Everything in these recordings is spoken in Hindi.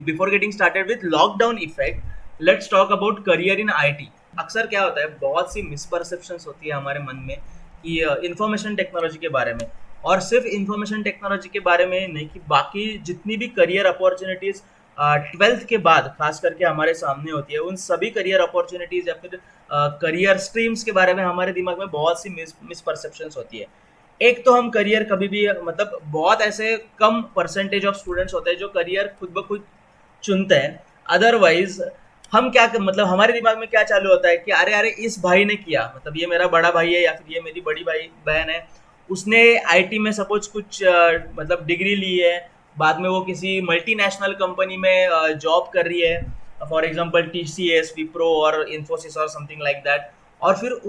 Before getting started with lockdown effect, let's talk about career in IT. अक्सर क्या होता है, बहुत सी मिसपरसेप्शंस होती है हमारे मन में कि इंफॉर्मेशन टेक्नोलॉजी के बारे में, और सिर्फ इंफॉर्मेशन टेक्नोलॉजी के बारे में नहीं कि बाकी जितनी भी करियर अपॉर्चुनिटीज 12th के बाद खास करके हमारे सामने होती है, उन सभी करियर अपॉर्चुनिटीज या फिर करियर स्ट्रीम्स के बारे में हमारे दिमाग में बहुत सी मिसपरसेप्शंस होती है। एक तो हम करियर कभी भी, मतलब बहुत ऐसे कम परसेंटेज ऑफ स्टूडेंट्स होते हैं जो करियर खुद ब खुद चुनते हैं। अदरवाइज हम क्या मतलब हमारे दिमाग में क्या चालू होता है कि अरे अरे इस भाई ने किया, मतलब ये मेरा बड़ा भाई है या फिर ये मेरी बड़ी भाई बहन है, उसने आईटी में सपोज कुछ मतलब डिग्री ली है, बाद में वो किसी मल्टीनेशनल कंपनी में जॉब कर रही है, फॉर एग्जांपल टीसीएस, विप्रो और इन्फोसिस और समथिंग लाइक दैट। और फिर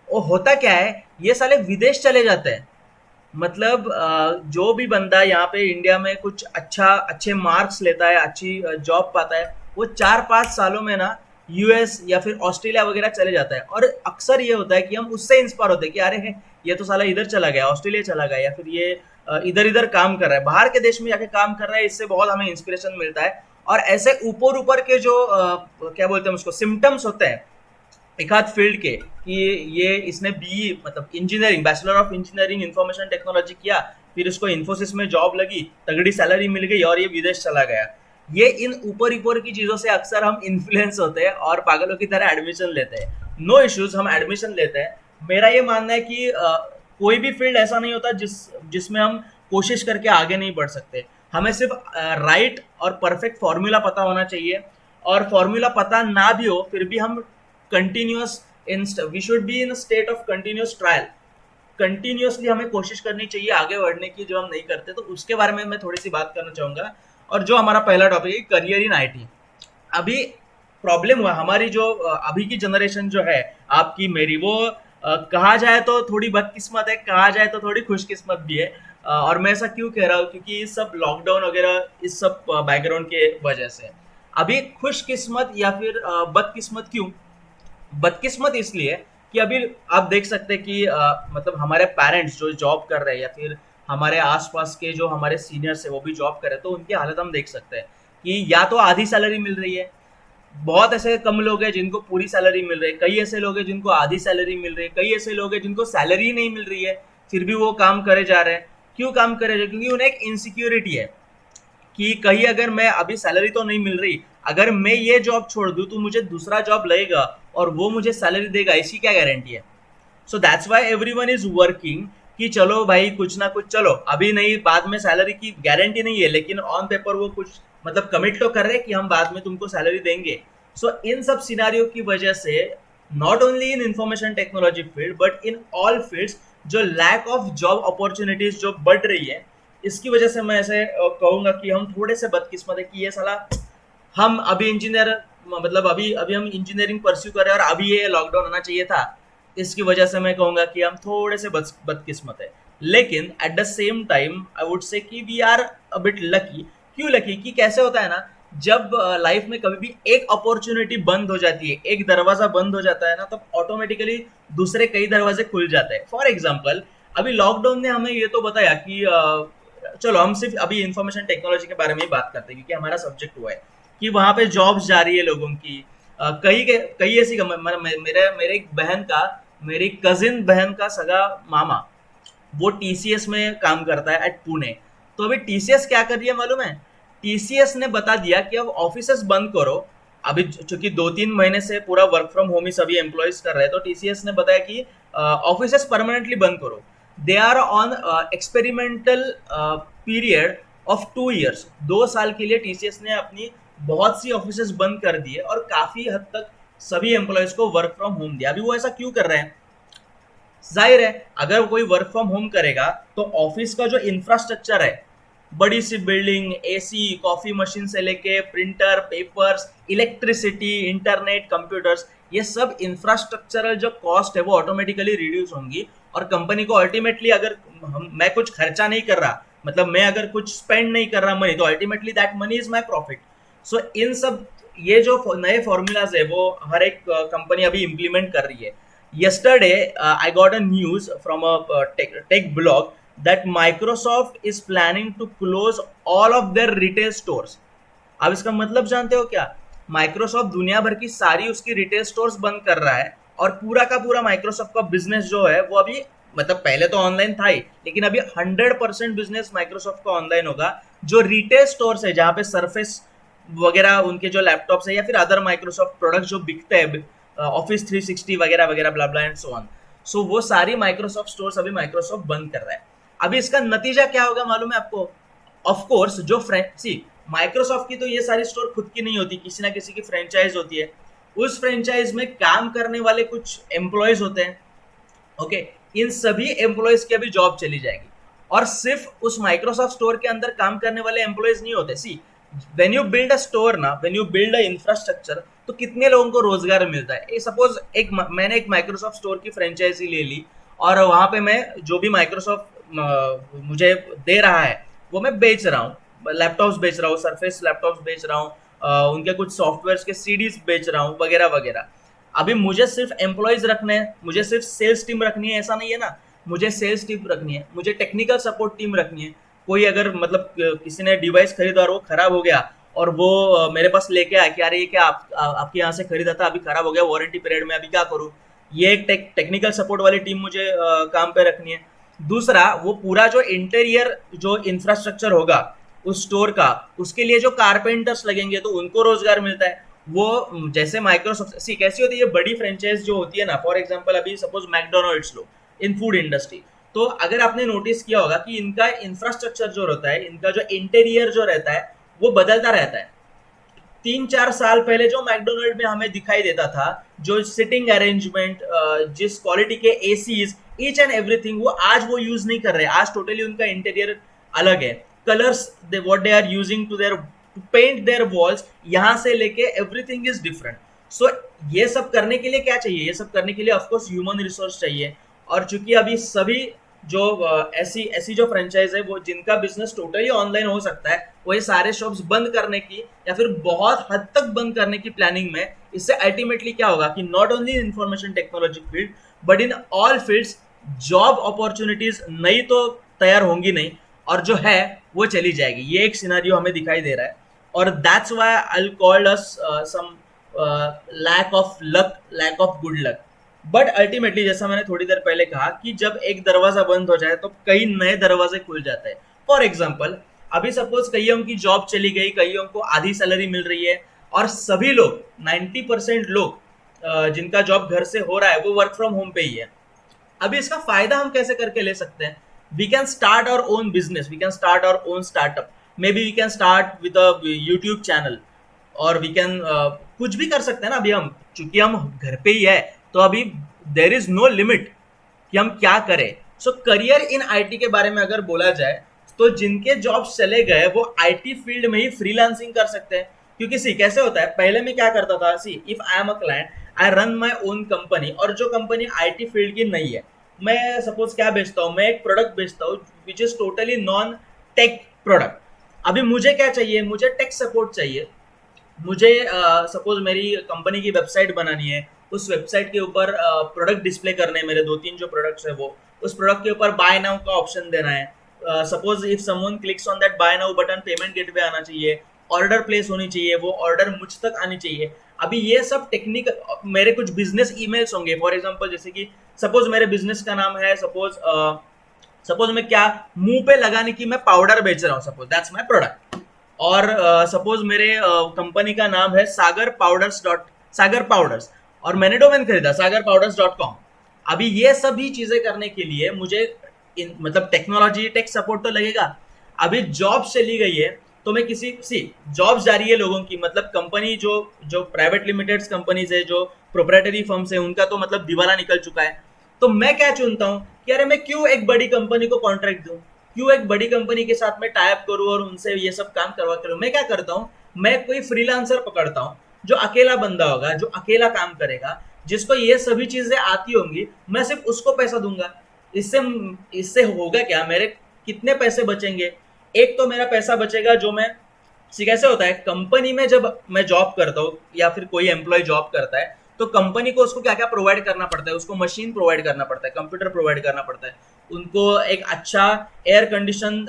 वो होता क्या है, ये साले विदेश चले जाते हैं। मतलब जो भी बंदा यहाँ पे इंडिया में कुछ अच्छे मार्क्स लेता है, अच्छी जॉब पाता है, वो 4-5 सालों में ना यूएस या फिर ऑस्ट्रेलिया वगैरह चले जाता है। और अक्सर ये होता है कि हम उससे इंस्पायर होते हैं कि अरे ये तो साला इधर चला गया, ऑस्ट्रेलिया चला गया, या फिर ये इधर इधर काम कर रहा है, बाहर के देश में जाके काम कर रहा है, इससे बहुत हमें इंस्पिरेशन मिलता है। और ऐसे ऊपर ऊपर के जो क्या बोलते हैं उसको, सिम्टम्स होते हैं एक आध फील्ड के, कि ये इसने बी मतलब engineering, bachelor of engineering information technology किया, फिर उसको इन्फोसिस में जॉब लगी, तगड़ी सैलरी मिल गई और ये विदेश चला गया। ये इन ऊपर ऊपर की चीज़ों से अक्सर हम इन्फ्लुएंस होते हैं और पागलों की तरह एडमिशन लेते हैं। नो इश्यूज, हम एडमिशन लेते हैं। मेरा ये मानना है कि कोई भी फील्ड ऐसा नहीं होता जिसमें हम कोशिश करके आगे नहीं बढ़ सकते। हमें सिर्फ राइट और परफेक्ट फॉर्मूला पता होना चाहिए, और फॉर्मूला पता ना भी हो फिर भी हम continuous in we should be in state of continuous trial. Continuously हमें कोशिश करनी चाहिए आगे बढ़ने की, जो हम नहीं करते। तो उसके बारे में मैं थोड़ी सी बात करना चाहूँगा। और जो हमारा पहला टॉपिक है, करियर इन आईटी। अभी प्रॉब्लम हुआ हमारी जो अभी की जनरेशन जो है, आपकी मेरी, वो कहा जाए तो थोड़ी बदकिस्मत है, कहा जाए तो थोड़ी खुशकिस्मत भी है। और मैं ऐसा क्यों कह रहा हूँ, क्योंकि इस सब लॉकडाउन वगैरह इस सब बैकग्राउंड के वजह से। अभी खुशकिस्मत या फिर बदकिस्मत क्यों? बदकिस्मत इसलिए कि अभी आप देख सकते हैं कि मतलब हमारे पेरेंट्स जो जॉब कर रहे हैं, या फिर हमारे आसपास के जो हमारे सीनियर्स है वो भी जॉब कर रहे हैं, तो उनकी हालत हम देख सकते हैं कि या तो आधी सैलरी मिल रही है, बहुत ऐसे कम लोग हैं जिनको पूरी सैलरी मिल रही है, कई ऐसे लोग हैं जिनको आधी सैलरी मिल रही है, कई ऐसे लोग हैं जिनको सैलरी ही नहीं मिल रही है, फिर भी वो काम करे जा रहे हैं। क्यों काम करे जा रहे हैं? क्योंकि उन्हें एक इनसिक्योरिटी है कि कहीं अगर मैं अभी सैलरी तो नहीं मिल रही, अगर मैं ये जॉब छोड़ दूं तो मुझे दूसरा जॉब लगेगा और वो मुझे सैलरी देगा, इसकी क्या गारंटी है? So that's why every one is working कि चलो भाई कुछ ना कुछ, चलो अभी नहीं, बाद में सैलरी की गारंटी नहीं है, लेकिन ऑन पेपर वो कुछ मतलब कमिट तो कर रहे हैं कि हम बाद में तुमको सैलरी देंगे। सो इन सब सिनारियो की वजह से, not only in information technology field but in all fields, जो लैक ऑफ जॉब अपॉर्चुनिटीज जो बढ़ रही है, इसकी वजह से मैं ऐसे कहूंगा कि हम थोड़े से बदकिस्मत है कि ये साला, हम अभी इंजीनियर, मतलब अभी अभी हम इंजीनियरिंग परस्यू कर रहे हैं और अभी ये लॉकडाउन होना चाहिए था। इसकी वजह से मैं कहूंगा कि हम थोड़े से बदकिस्मत है। लेकिन at the same time I would say कि we are a bit lucky. क्यों लकी? कि कैसे होता है ना, जब लाइफ में कभी भी एक अपॉर्चुनिटी बंद हो जाती है, एक दरवाजा बंद हो जाता है ना, तब ऑटोमेटिकली दूसरे कई दरवाजे खुल जाते हैं। फॉर एग्जाम्पल, अभी लॉकडाउन ने हमें ये तो बताया कि चलो हम सिर्फ अभी इंफॉर्मेशन टेक्नोलॉजी के बारे में ही बात करते हैं क्योंकि हमारा सब्जेक्ट हुआ है, कि वहां पे जॉब्स जा रही है लोगों की। कई ऐसी मेरे एक बहन का, मेरी कजिन बहन का सगा मामा, वो टीसीएस में काम करता है एट पुणे। तो अभी टीसीएस क्या कर रही है मालूम है? टीसीएस ने बता दिया कि अब ऑफिसेस बंद करो। अभी चूंकि 2-3 महीने से पूरा वर्क फ्रॉम होम ही सभी एम्प्लॉयज कर रहे हैं, तो टीसीएस ने बताया कि ऑफिसेस परमानेंटली बंद करो। They are on experimental period of 2 years। 2 साल के लिए टीसीएस ने अपनी बहुत सी ऑफिसेस बंद कर दिए और काफी हद तक सभी एम्प्लॉयज को वर्क फ्रॉम होम दिया। अभी वो ऐसा क्यों कर रहे हैं? जाहिर है, अगर कोई वर्क फ्रॉम होम करेगा तो ऑफिस का जो इंफ्रास्ट्रक्चर है, बड़ी सी बिल्डिंग, एसी, कॉफी मशीन से लेके printer, papers, electricity, internet, computers, ये सब इंफ्रास्ट्रक्चरल जो कॉस्ट है वो ऑटोमेटिकली रिड्यूस होंगी। और कंपनी को अल्टीमेटली, अगर मैं कुछ खर्चा नहीं कर रहा, मतलब मैं अगर कुछ स्पेंड नहीं कर रहा मनी, तो ultimately that money is my profit. So इन सब, ये जो नए फॉर्मूलाज है वो हर एक कंपनी अभी इम्प्लीमेंट कर रही है। Yesterday, I got a news from a tech blog that Microsoft is planning to close all of their retail stores. अब इसका मतलब जानते हो क्या? माइक्रोसॉफ्ट दुनिया भर की सारी उसकी रिटेल स्टोर्स बंद कर रहा है, और पूरा का पूरा माइक्रोसॉफ्ट का बिजनेस जो है वो अभी, मतलब पहले तो ऑनलाइन था ही, लेकिन अभी 100% बिजनेस माइक्रोसॉफ्ट का ऑनलाइन होगा। जो रिटेल स्टोर्स है जहाँ पे सरफेस वगैरह उनके जो लैपटॉप्स है या फिर अदर माइक्रोसॉफ्ट प्रोडक्ट जो बिकते हैं, ऑफिस 360 वगैरह वगैरह ब्ला ब्ला एंड सो ऑन, सो वो सारी माइक्रोसॉफ्ट स्टोर्स अभी माइक्रोसॉफ्ट बंद कर रहा है। अभी इसका नतीजा क्या होगा मालूम है आपको? ऑफ कोर्स जो सी माइक्रोसॉफ्ट की तो ये सारी स्टोर खुद की नहीं होती, किसी ना किसी की फ्रेंचाइज होती है। उस फ्रेंचाइज में काम करने वाले कुछ एम्प्लॉयज होते हैं, ओके, इन सभी एम्प्लॉयज की अभी जॉब चली जाएगी। और सिर्फ उस माइक्रोसॉफ्ट स्टोर के अंदर काम करने वाले एम्प्लॉयज नहीं होते। See when you build a store ना, when you build a infrastructure, तो कितने लोगों को रोजगार मिलता है? सपोज मैंने एक माइक्रोसॉफ्ट स्टोर की फ्रेंचाइजी ले ली, और वहां पे मैं जो भी माइक्रोसॉफ्ट मुझे दे रहा है वो मैं बेच रहा हूँ, लैपटॉप्स बेच रहा हूँ, सरफेस लैपटॉप्स बेच रहा हूँ, उनके कुछ सॉफ्टवेयर के सीडीज बेच रहा हूँ वगैरह वगैरह। अभी मुझे सिर्फ एम्प्लॉयज रखने हैं, मुझे सिर्फ सेल्स टीम रखनी है, ऐसा नहीं है ना। मुझे सेल्स टीम रखनी है, मुझे टेक्निकल सपोर्ट टीम रखनी है। कोई अगर मतलब किसी ने डिवाइस खरीदा और वो खराब हो गया, और वो मेरे पास लेके आया कि अरे ये क्या आपके यहाँ से खरीदा था, अभी खराब हो गया वारंटी पीरियड में, अभी क्या करूँ? ये एक टेक्निकल सपोर्ट वाली टीम मुझे काम पे रखनी है। दूसरा, वो पूरा जो इंटीरियर जो इंफ्रास्ट्रक्चर होगा उस स्टोर का, उसके लिए जो कारपेंटर्स लगेंगे तो उनको रोजगार मिलता है। वो जैसे माइक्रोसॉफ्ट सी कैसी होती है, ये बड़ी फ्रेंचाइज जो होती है ना, फॉर एग्जांपल अभी सपोज मैकडोनल्ड्स लो, इन फूड इंडस्ट्री, तो अगर आपने नोटिस किया होगा कि इनका इंफ्रास्ट्रक्चर जो रहता है, इनका जो इंटीरियर जो रहता है वो बदलता रहता है। 3-4 साल पहले जो मैकडोनल्ड में हमें दिखाई देता था, जो सिटिंग अरेंजमेंट, जिस क्वालिटी के एसीज, ईच एंड एवरीथिंग, वो आज वो यूज नहीं कर रहे। आज टोटली उनका इंटीरियर अलग है। Colours what they are using to their to paint their walls, यहाँ से लेके एवरीथिंग इज डिफरेंट। सो ये सब करने के लिए क्या चाहिए? ये सब करने के लिए ऑफकोर्स ह्यूमन रिसोर्स चाहिए। और चूंकि अभी सभी जो ऐसी ऐसी जो फ्रेंचाइज है वो जिनका बिजनेस टोटली ऑनलाइन हो सकता है, वो ये सारे शॉप्स बंद करने की या फिर बहुत हद तक बंद करने की प्लानिंग में। इससे अल्टीमेटली क्या होगा कि not only information technology field but in all fields job opportunities नई तो तैयार होंगी नहीं, और जो है वो चली जाएगी। ये एक सिनारियो हमें दिखाई दे रहा है, और that's why I called us some lack of luck, lack of good luck. But ultimately जैसा मैंने थोड़ी देर पहले कहा कि जब एक दरवाजा बंद हो जाए तो कई नए दरवाजे खुल जाते हैं। फॉर एग्जाम्पल, अभी सपोज कईयों की जॉब चली गई, कईयों को आधी सैलरी मिल रही है, और सभी लोग 90% लोग जिनका जॉब घर से हो रहा है वो वर्क फ्रॉम होम पे ही है। अभी इसका फायदा हम कैसे करके ले सकते हैं? We can start our own business, we can start our own startup, maybe we can start with a YouTube channel, और वी कैन कुछ भी कर सकते हैं ना। अभी हम चूंकि हम घर पे ही है, तो अभी देर इज नो लिमिट कि हम क्या करें। सो करियर इन आईटी के बारे में अगर बोला जाए, तो जिनके जॉब्स चले गए वो आईटी फील्ड में ही फ्रीलांसिंग कर सकते हैं। क्योंकि सी कैसे होता है, पहले मैं क्या करता था, see if I am a client, I run my own company, और जो कंपनी आईटी फील्ड की नहीं है, मैं सपोज क्या बेचता हूँ, मैं एक प्रोडक्ट बेचता हूँ which is totally non tech product. अभी मुझे क्या चाहिए? मुझे टेक सपोर्ट चाहिए। मुझे सपोज मेरी कंपनी की वेबसाइट बनानी है, उस वेबसाइट के ऊपर प्रोडक्ट डिस्प्ले करने हैं मेरे 2-3 जो प्रोडक्ट्स है, वो उस प्रोडक्ट के ऊपर बाय नाउ का ऑप्शन देना है। Suppose if someone clicks on that bye now button, payment gateway आना चाहिए, ऑर्डर प्लेस होनी चाहिए, वो ऑर्डर मुझ तक आनी चाहिए। अभी ये सब टेक्निकल, मेरे कुछ बिजनेस ईमेल्स होंगे, फॉर एग्जांपल जैसे कि सपोज मेरे बिजनेस का नाम है, सपोज मैं क्या मुंह पे लगाने की मैं पाउडर बेच रहा हूँ, सपोज दैट्स माय प्रोडक्ट। और सपोज मेरे कंपनी का नाम है सागर पाउडर्स, और मैंने डोमेन खरीदा sagarpowders.com। अभी ये सभी चीजें करने के लिए मुझे मतलब टेक्नोलॉजी, टेक सपोर्ट तो लगेगा। अभी जॉब चली गई है, तो मैं जॉब जा रही है लोगों की, मतलब कंपनी जो जो प्राइवेट लिमिटेड कंपनीज है, जो प्रोप्राइटरी फर्म्स है, उनका तो मतलब दिवाला निकल चुका है। तो मैं क्या चुनता हूँ कि अरे मैं क्यों एक बड़ी कंपनी को कॉन्ट्रैक्ट दूं, क्यों एक बड़ी कंपनी के साथ में टाई अप करूं और उनसे ये सब काम करवा करूं। मैं क्या करता हूँ, मैं कोई फ्रीलांसर पकड़ता हूँ, जो अकेला बंदा होगा, जो अकेला काम करेगा, जिसको ये सभी चीजें आती होंगी, मैं सिर्फ उसको पैसा दूंगा। इससे इससे होगा क्या, मेरे कितने पैसे बचेंगे? एक तो मेरा पैसा बचेगा जो मैं कैसे होता है, कंपनी में जब मैं जॉब करता हूँ या फिर कोई एम्प्लॉय जॉब करता है, तो कंपनी को उसको क्या क्या प्रोवाइड करना पड़ता है? उसको मशीन प्रोवाइड करना पड़ता है, कंप्यूटर प्रोवाइड करना पड़ता है, उनको एक अच्छा air condition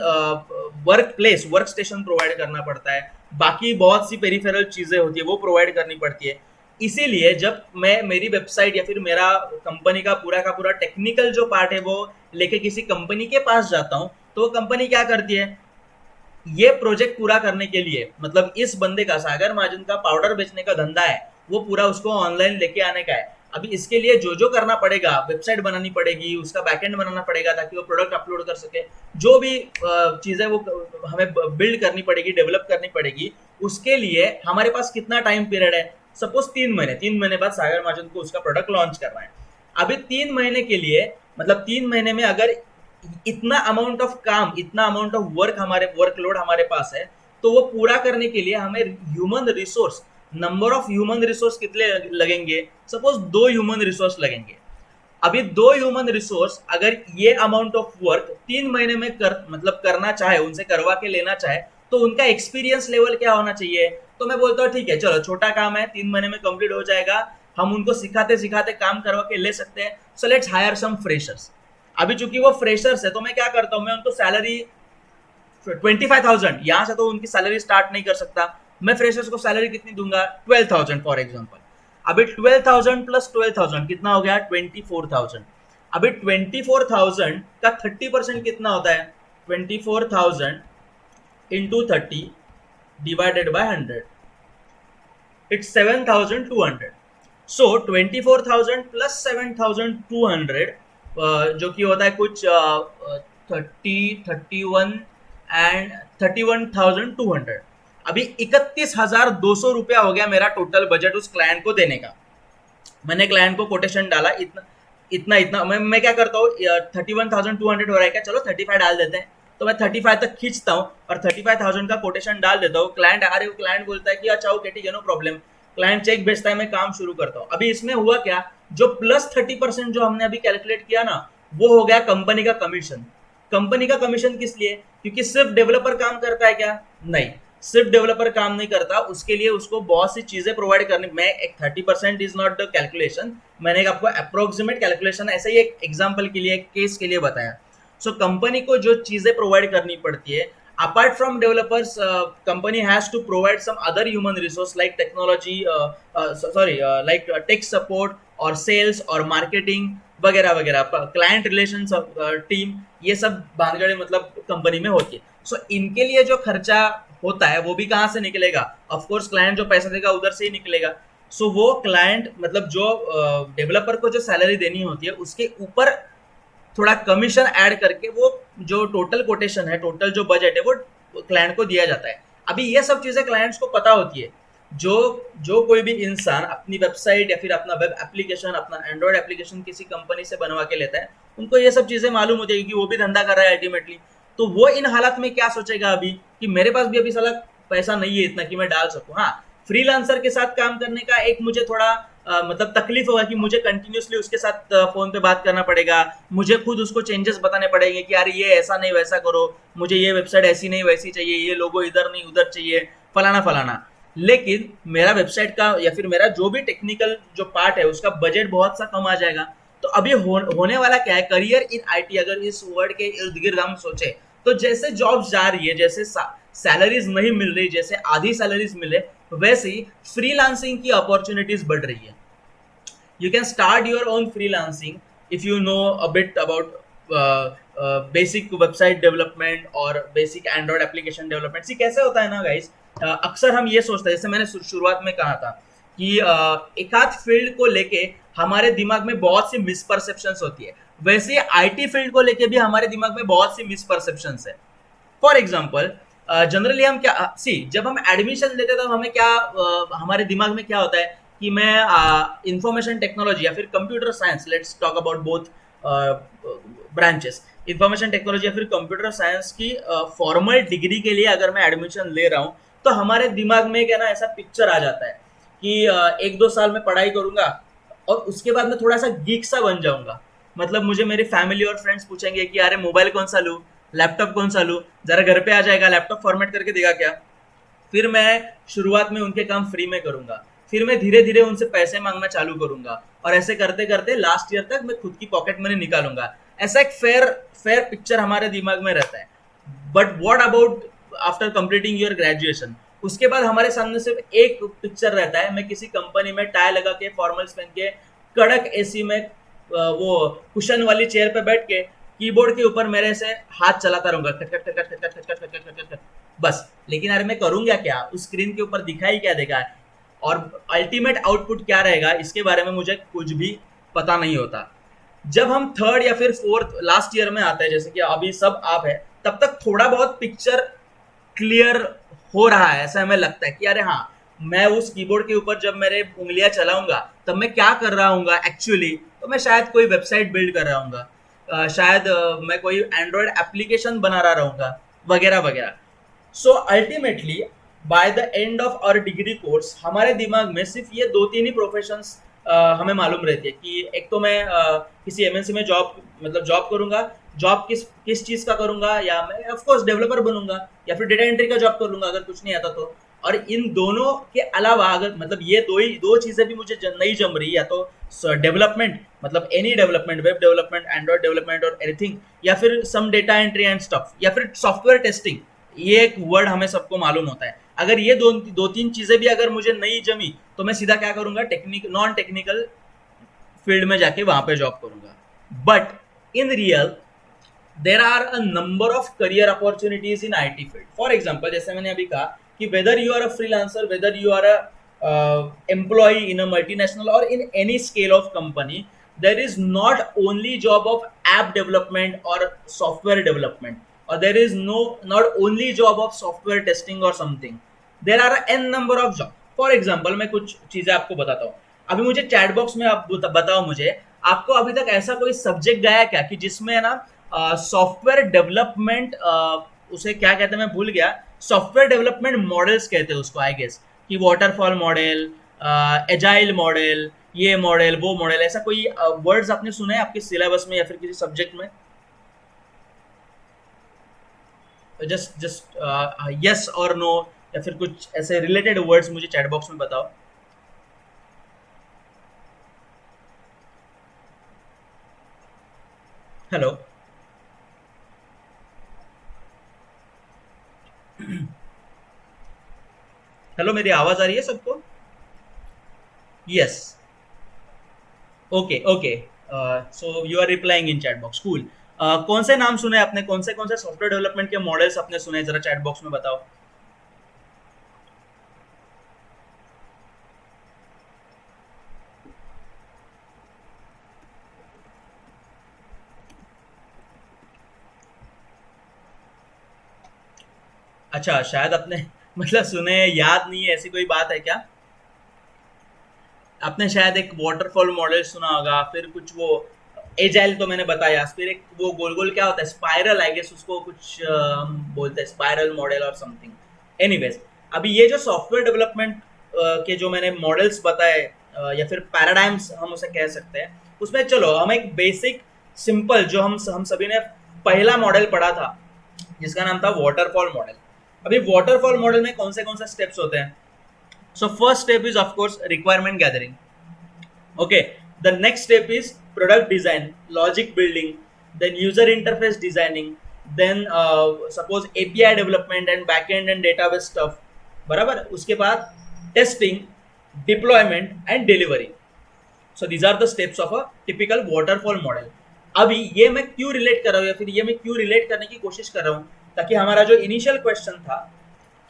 work station provide करना पड़ता है, बाकी बहुत सी पेरिफेरल चीजें होती है वो प्रोवाइड करनी पड़ती है। इसीलिए जब मैं मेरी वेबसाइट या फिर मेरा कंपनी का पूरा टेक्निकल जो पार्ट है वो लेके किसी कंपनी के पास जाता हूँ, तो वो कंपनी क्या करती है, ये प्रोजेक्ट पूरा करने के लिए, मतलब इस बंदे का सागर महाजन का पाउडर बेचने का धंधा है, वो पूरा उसको ऑनलाइन लेके आने का है। अभी इसके लिए जो जो करना पड़ेगा, वेबसाइट बनानी पड़ेगी, उसका बैकएंड बनाना पड़ेगा ताकि वो प्रोडक्ट अपलोड कर सके, जो भी चीजें वो हमें बिल्ड करनी पड़ेगी, डेवलप करनी पड़ेगी, उसके लिए हमारे पास कितना टाइम पीरियड है, सपोज 3 महीने, 3 महीने बाद सागर महाजन को उसका प्रोडक्ट लॉन्च करना है। अभी 3 महीने के लिए, मतलब 3 महीने में अगर इतना अमाउंट ऑफ काम, इतना अमाउंट ऑफ वर्क, हमारे वर्कलोड हमारे पास है, तो वो पूरा करने के लिए हमें human resource, number of human resource कितने लगेंगे, सपोज 2 ह्यूमन रिसोर्स लगेंगे। अभी 2 ह्यूमन रिसोर्स अगर ये अमाउंट ऑफ वर्क 3 महीने में मतलब करना चाहे, उनसे करवा के लेना चाहे, तो उनका एक्सपीरियंस लेवल क्या होना चाहिए। तो मैं बोलता हूँ ठीक है, चलो छोटा काम है, 3 महीने में कंप्लीट हो जाएगा, हम उनको सिखाते सिखाते काम करवा के ले सकते हैं, so let's hire some freshers. अभी चूंकि वो फ्रेशर्स है, तो मैं क्या करता हूँ, मैं उनको सैलरी 25,000, यहाँ से तो उनकी सैलरी स्टार्ट नहीं कर सकता, मैं फ्रेशर्स को सैलरी कितनी दूंगा, 12,000 फॉर एग्जाम्पल। अभी 12,000 प्लस 12,000 कितना हो गया, 24,000। अभी 24,000 का 30% कितना होता है, 24,000 into 30 divided by 100, it's 7,200। So 24,000 plus 7,200 जो कि होता है कुछ 31 एंड 31,200। अभी 31,200 रुपया हो गया मेरा टोटल बजट उस क्लाइंट को देने का। मैंने क्लाइंट को कोटेशन डाला, इतना इतना इतना, मैं क्या करता हूँ, 31,200 हो रहा है क्या, चलो 35 डाल देते हैं, तो मैं 35 तक खींचता हूँ और 35,000 का कोटेशन डाल देता हूँ। क्लाइंट आ रहे हो, क्लाइंट बोलता है कि अच्छा ओके ठीक है, नो प्रॉब्लम, क्लाइंट चेक भेजता है, मैं काम शुरू करता हूँ। अभी इसमें हुआ क्या, जो प्लस 30% जो हमने अभी कैलकुलेट किया ना, वो हो गया कंपनी का कमीशन। कंपनी का कमीशन किस लिए, क्योंकि सिर्फ डेवलपर काम करता है क्या, नहीं, सिर्फ डेवलपर काम नहीं करता, उसके लिए उसको बहुत सी चीजें प्रोवाइड करनी। मैं एक 30% इज नॉट द कैलकुलेशन, मैंने आपको अप्रोक्सीमेट कैलकुलेशन ऐसे ही एक एग्जांपल के लिए, एक केस के लिए बताया। सो कंपनी को जो चीजें प्रोवाइड करनी पड़ती है, apart from developers, company has to provide some other human resource like technology, like tech support और sales और marketing वगैरह वगैरह, क्लाइंट रिलेशन टीम, ये सब भानगड़े मतलब कंपनी में होती है। सो इनके लिए जो खर्चा होता है वो भी कहाँ से निकलेगा, ऑफ कोर्स क्लाइंट जो पैसा देगा उधर से ही निकलेगा। सो वो क्लाइंट मतलब जो डेवलपर को जो सैलरी देनी होती है उसके ऊपर थोड़ा कमीशन ऐड करके वो जो टोटल कोटेशन है, टोटल जो बजट है, वो क्लाइंट को दिया जाता है। अभी ये सब चीजें क्लाइंट्स को पता होती है। जो जो कोई भी इंसान अपनी वेबसाइट या फिर अपना वेब एप्लीकेशन, अपना एंड्रॉइड एप्लीकेशन किसी कंपनी से बनवा के लेता है, उनको ये सब चीजें मालूम होती है कि वो भी धंधा कर रहा है अल्टीमेटली। तो वो इन हालात में क्या सोचेगा अभी, कि मेरे पास भी अभी साला पैसा नहीं है इतना कि मैं डाल सकूं। हाँ, फ्रीलांसर के साथ काम करने का एक मुझे थोड़ा मतलब तकलीफ होगा कि मुझे कंटिन्यूसली उसके साथ फोन पे बात करना पड़ेगा, मुझे खुद उसको चेंजेस बताने पड़ेंगे कि यार ये ऐसा नहीं वैसा करो, मुझे ये वेबसाइट ऐसी नहीं वैसी चाहिए, ये लोगो इधर नहीं उधर चाहिए, फलाना फलाना। लेकिन मेरा वेबसाइट का या फिर मेरा जो भी टेक्निकल जो पार्ट है उसका बजट बहुत सा कम आ जाएगा। तो अभी होने वाला क्या है, करियर इन आईटी, अगर इस वर्ड के इर्द गिर्द हम सोचे, तो जैसे जॉब्स जा रही है, जैसे सैलरीज नहीं मिल रही, जैसे आधी सैलरीज मिले, वैसे ही फ्रीलांसिंग की अपॉर्चुनिटीज बढ़ रही है। You can start your own freelancing if you know a bit about basic website development और basic Android application development। सी कैसे होता है ना गाइस, अक्सर हम ये सोचते हैं, जैसे मैंने शुरुआत में कहा था कि एक आध फील्ड को लेके हमारे दिमाग में बहुत सी मिसपरसेप्शंस होती है, वैसे आईटी फील्ड को लेके भी हमारे दिमाग में बहुत सी मिसपरसेप्शंस है। फॉर एग्जाम्पल, जनरली हम क्या जब हम एडमिशन लेते हैं तो हमें क्या हमारे दिमाग में क्या होता है कि मैं इंफॉर्मेशन टेक्नोलॉजी या फिर computer science, let's talk about both branches, information technology या फिर कंप्यूटर साइंस की फॉर्मल डिग्री के लिए अगर मैं एडमिशन ले रहा हूँ, तो हमारे दिमाग में क्या ना ऐसा पिक्चर आ जाता है कि 1-2 साल में पढ़ाई करूंगा और उसके बाद मैं थोड़ा सा गीक सा बन जाऊंगा। मतलब मुझे मेरी फैमिली और फ्रेंड्स पूछेंगे कि अरे मोबाइल कौन सा लूँ, लैपटॉप कौन सा लूँ, जरा घर पे आ जाएगा, लैपटॉप फॉर्मेट करके देगा क्या। फिर मैं शुरुआत में उनके काम फ्री में करूंगा, फिर मैं धीरे धीरे उनसे पैसे मांगना चालू करूंगा, और ऐसे करते करते लास्ट ईयर तक मैं खुद की पॉकेट मनी निकालूंगा। ऐसा एक फेयर पिक्चर हमारे दिमाग में रहता है। But what about after completing your graduation, उसके बाद हमारे सामने सिर्फ एक पिक्चर रहता है, मैं किसी कंपनी में टाई लगा के फॉर्मल्स पहन के कड़क एसी में वो कुशन वाली चेयर पे बैठ के कीबोर्ड के ऊपर मेरे से हाथ चलाता रहूंगा, खट खट खट खट खट खट खट खट खट खट खट, बस। लेकिन अरे मैं करूंगा क्या, उस स्क्रीन के ऊपर दिखाई क्या देगा, और अल्टीमेट आउटपुट क्या रहेगा, इसके बारे में मुझे कुछ भी पता नहीं होता। जब हम थर्ड या फिर फोर्थ लास्ट ईयर में आते हैं, जैसे कि अभी सब आप है, तब तक थोड़ा बहुत पिक्चर क्लियर हो रहा है, ऐसा हमें लगता है कि अरे हाँ, मैं उस कीबोर्ड के ऊपर जब मेरे उंगलियां चलाऊंगा तब मैं क्या कर रहा हूँ एक्चुअली, तो मैं शायद कोई वेबसाइट बिल्ड कर रहा हूँ, शायद मैं कोई एंड्रॉयड एप्लीकेशन बना रहा रहूंगा, वगैरह वगैरह। So ultimately by the end of our degree course हमारे दिमाग में सिर्फ ये दो तीन ही प्रोफेशंस हमें मालूम रहती है कि एक तो मैं किसी एमएनसी में जॉब, मतलब जॉब करूंगा, जॉब किस किस चीज का करूंगा, या मैं ऑफ कोर्स डेवलपर बनूंगा, या फिर डेटा एंट्री का जॉब कर लूंगा अगर कुछ नहीं आता तो। और इन दोनों के अलावा अगर मतलब ये दो चीजें भी मुझे नहीं जम रही, या तो डेवलपमेंट मतलब any development, web development, Android development और एनीथिंग, या फिर some data entry and stuff, या फिर सॉफ्टवेयर टेस्टिंग, ये एक वर्ड हमें सबको मालूम होता है। अगर ये दो तीन चीजें भी अगर मुझे नहीं जमी तो मैं सीधा क्या करूंगा, नॉन टेक्निकल फील्ड में जाके वहां पे जॉब करूंगा। But in real there are a number of career opportunities in IT field. For example, जैसे मैंने अभी कहा कि whether you are a freelancer, whether you are a employee in a multinational और in any scale of company, there is not only job of app development or software development, or there is not only job of software testing or something. There are n number of job. For example, मैं कुछ चीजें आपको बताता हूँ। अभी मुझे चैट बॉक्स में आप बताओ मुझे, आपको अभी तक ऐसा कोई सब्जेक्ट गया क्या कि जिसमें ना सॉफ्टवेयर डेवलपमेंट, उसे क्या कहते हैं मैं भूल गया, सॉफ्टवेयर डेवलपमेंट मॉडल्स कहते हैं उसको आई गेस, कि वाटरफॉल मॉडल, एजाइल मॉडल, ये मॉडल वो मॉडल, ऐसा कोई वर्ड्स आपने सुने हैं आपके सिलेबस में या फिर किसी सब्जेक्ट में? जस्ट यस और नो, या फिर कुछ ऐसे रिलेटेड वर्ड्स मुझे चैट बॉक्स में बताओ। हेलो, हेलो, मेरी आवाज आ रही है सबको? Yes, okay okay, so you are replying in chat box, cool. कौन से नाम सुने आपने, कौन से सॉफ्टवेयर डेवलपमेंट के मॉडल्स आपने सुने, जरा चैट बॉक्स में बताओ। अच्छा, शायद आपने मतलब सुने, याद नहीं है, ऐसी कोई बात है क्या? आपने शायद एक वाटरफॉल मॉडल सुना होगा, फिर कुछ वो एजाइल तो मैंने बताया, फिर एक वो गोल गोल क्या होता है, स्पाइरल, आई गेस उसको कुछ हम बोलते हैं स्पाइरल मॉडल और समथिंग। एनीवेज, अभी ये जो सॉफ्टवेयर डेवलपमेंट के जो मैंने मॉडल्स बताए, या फिर पैराडाइम्स हम उसे कह सकते हैं, उसमें चलो हम एक बेसिक सिंपल जो हम सभी ने पहला मॉडल पढ़ा था जिसका नाम था वाटरफॉल मॉडल। अभी वाटरफॉल मॉडल में कौन से स्टेप्स होते हैं? So first step is of course requirement gathering. Okay, the next step is product design, logic building, then user interface designing, then suppose API development and backend and database stuff. बराबर, उसके बाद testing, deployment and delivery. So these are the steps of a typical waterfall model. अभी ये मैं क्यों रिलेट कर रहा हूँ, या फिर ये मैं क्यों रिलेट करने की कोशिश कर रहा हूँ, ताकि हमारा जो इनिशियल क्वेश्चन था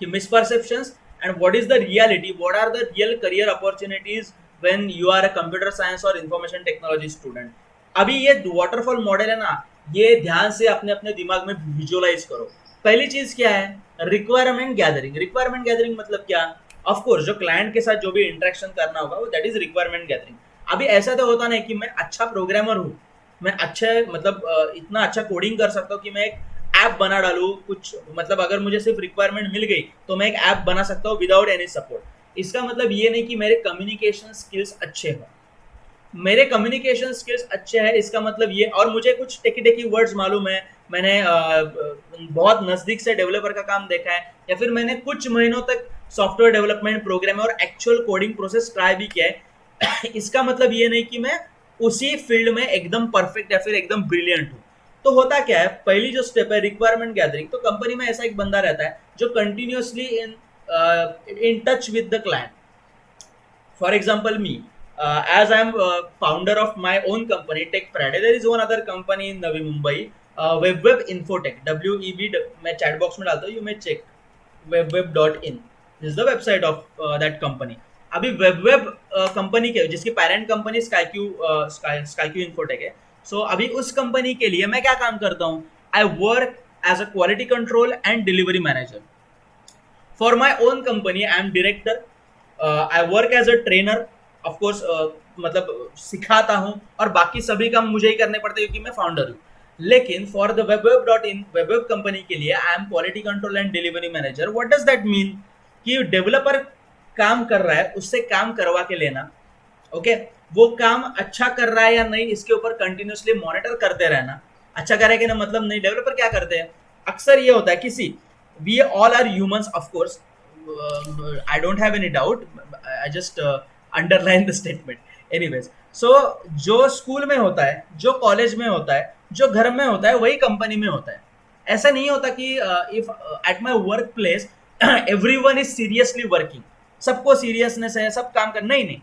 कि मिसपरसेप्शंस and what is the reality, what are the real career opportunities when you are a computer science or information technology student. अभी ये waterfall मॉडल है ना, ये ध्यान से अपने अपने दिमाग में विजुअलाइज करो। पहली चीज क्या है, रिक्वायरमेंट गैदरिंग। रिक्वायरमेंट गैदरिंग मतलब क्या? ऑफ कोर्स जो क्लाइंट के साथ जो भी इंटरेक्शन करना होगा वो दैट इज रिक्वायरमेंट गैदरिंग। अभी ऐसा तो होता नहीं कि मैं अच्छा प्रोग्रामर हूँ, मैं अच्छे मतलब इतना अच्छा कोडिंग कर सकता हूँ कि मैं एक ऐप बना डालू कुछ, मतलब अगर मुझे सिर्फ रिक्वायरमेंट मिल गई तो मैं एक ऐप बना सकता हूँ विदाउट एनी सपोर्ट। इसका मतलब ये नहीं कि मेरे कम्युनिकेशन स्किल्स अच्छे हों, मेरे कम्युनिकेशन स्किल्स अच्छे हैं इसका मतलब ये, और मुझे कुछ टेकी वर्ड्स मालूम है, मैंने बहुत नज़दीक से डेवलपर का काम देखा है, या फिर मैंने कुछ महीनों तक सॉफ्टवेयर डेवलपमेंट प्रोग्राम और एक्चुअल कोडिंग प्रोसेस ट्राई भी किया है इसका मतलब ये नहीं कि मैं उसी फील्ड में एकदम परफेक्ट या फिर एकदम ब्रिलियंट हूँ। तो होता क्या है, पहली जो स्टेप है रिक्वायरमेंट गैदरिंग, तो कंपनी में ऐसा एक बंदा रहता है जो continuously in in touch with the client. For example, me, as I'm founder of my own company, Tech Friday, there is one other company in Navi Mumbai, Web Infotech, WEB, मैं chat box में डालता हूँ, you may check webweb.in. This is the website of that company. अभी वेब कंपनी के जिसकी पेरेंट कंपनी स्काईक्यू इन्फोटेक है, सो अभी उस कंपनी के लिए मैं क्या काम करता हूँ, I work as a quality control and delivery manager for my own company. I am director, I work as a trainer, of course मतलब सिखाता हूँ और बाकी सभी काम मुझे ही करने पड़ते हैं क्योंकि मैं फाउंडर हूँ. लेकिन फॉर द webweb.in वेबवेब कंपनी के लिए I am quality control and delivery manager. What does that mean कि डेवलपर काम कर रहा है, उससे काम करवा के लेना, ओके वो काम अच्छा कर रहा है या नहीं इसके ऊपर कंटिन्यूसली मॉनिटर करते रहना. अच्छा करे कि ना मतलब नहीं. डेवलपर क्या करते हैं, अक्सर ये होता है किसी we all are humans of course, I don't have any doubt, I just underline the statement. Anyways, so जो स्कूल में होता है, जो कॉलेज में होता है, जो घर में होता है, वही कंपनी में होता है. ऐसा नहीं होता कि if at my work place everyone is seriously working, सबको सीरियसनेस है, सब काम कर, नहीं नहीं.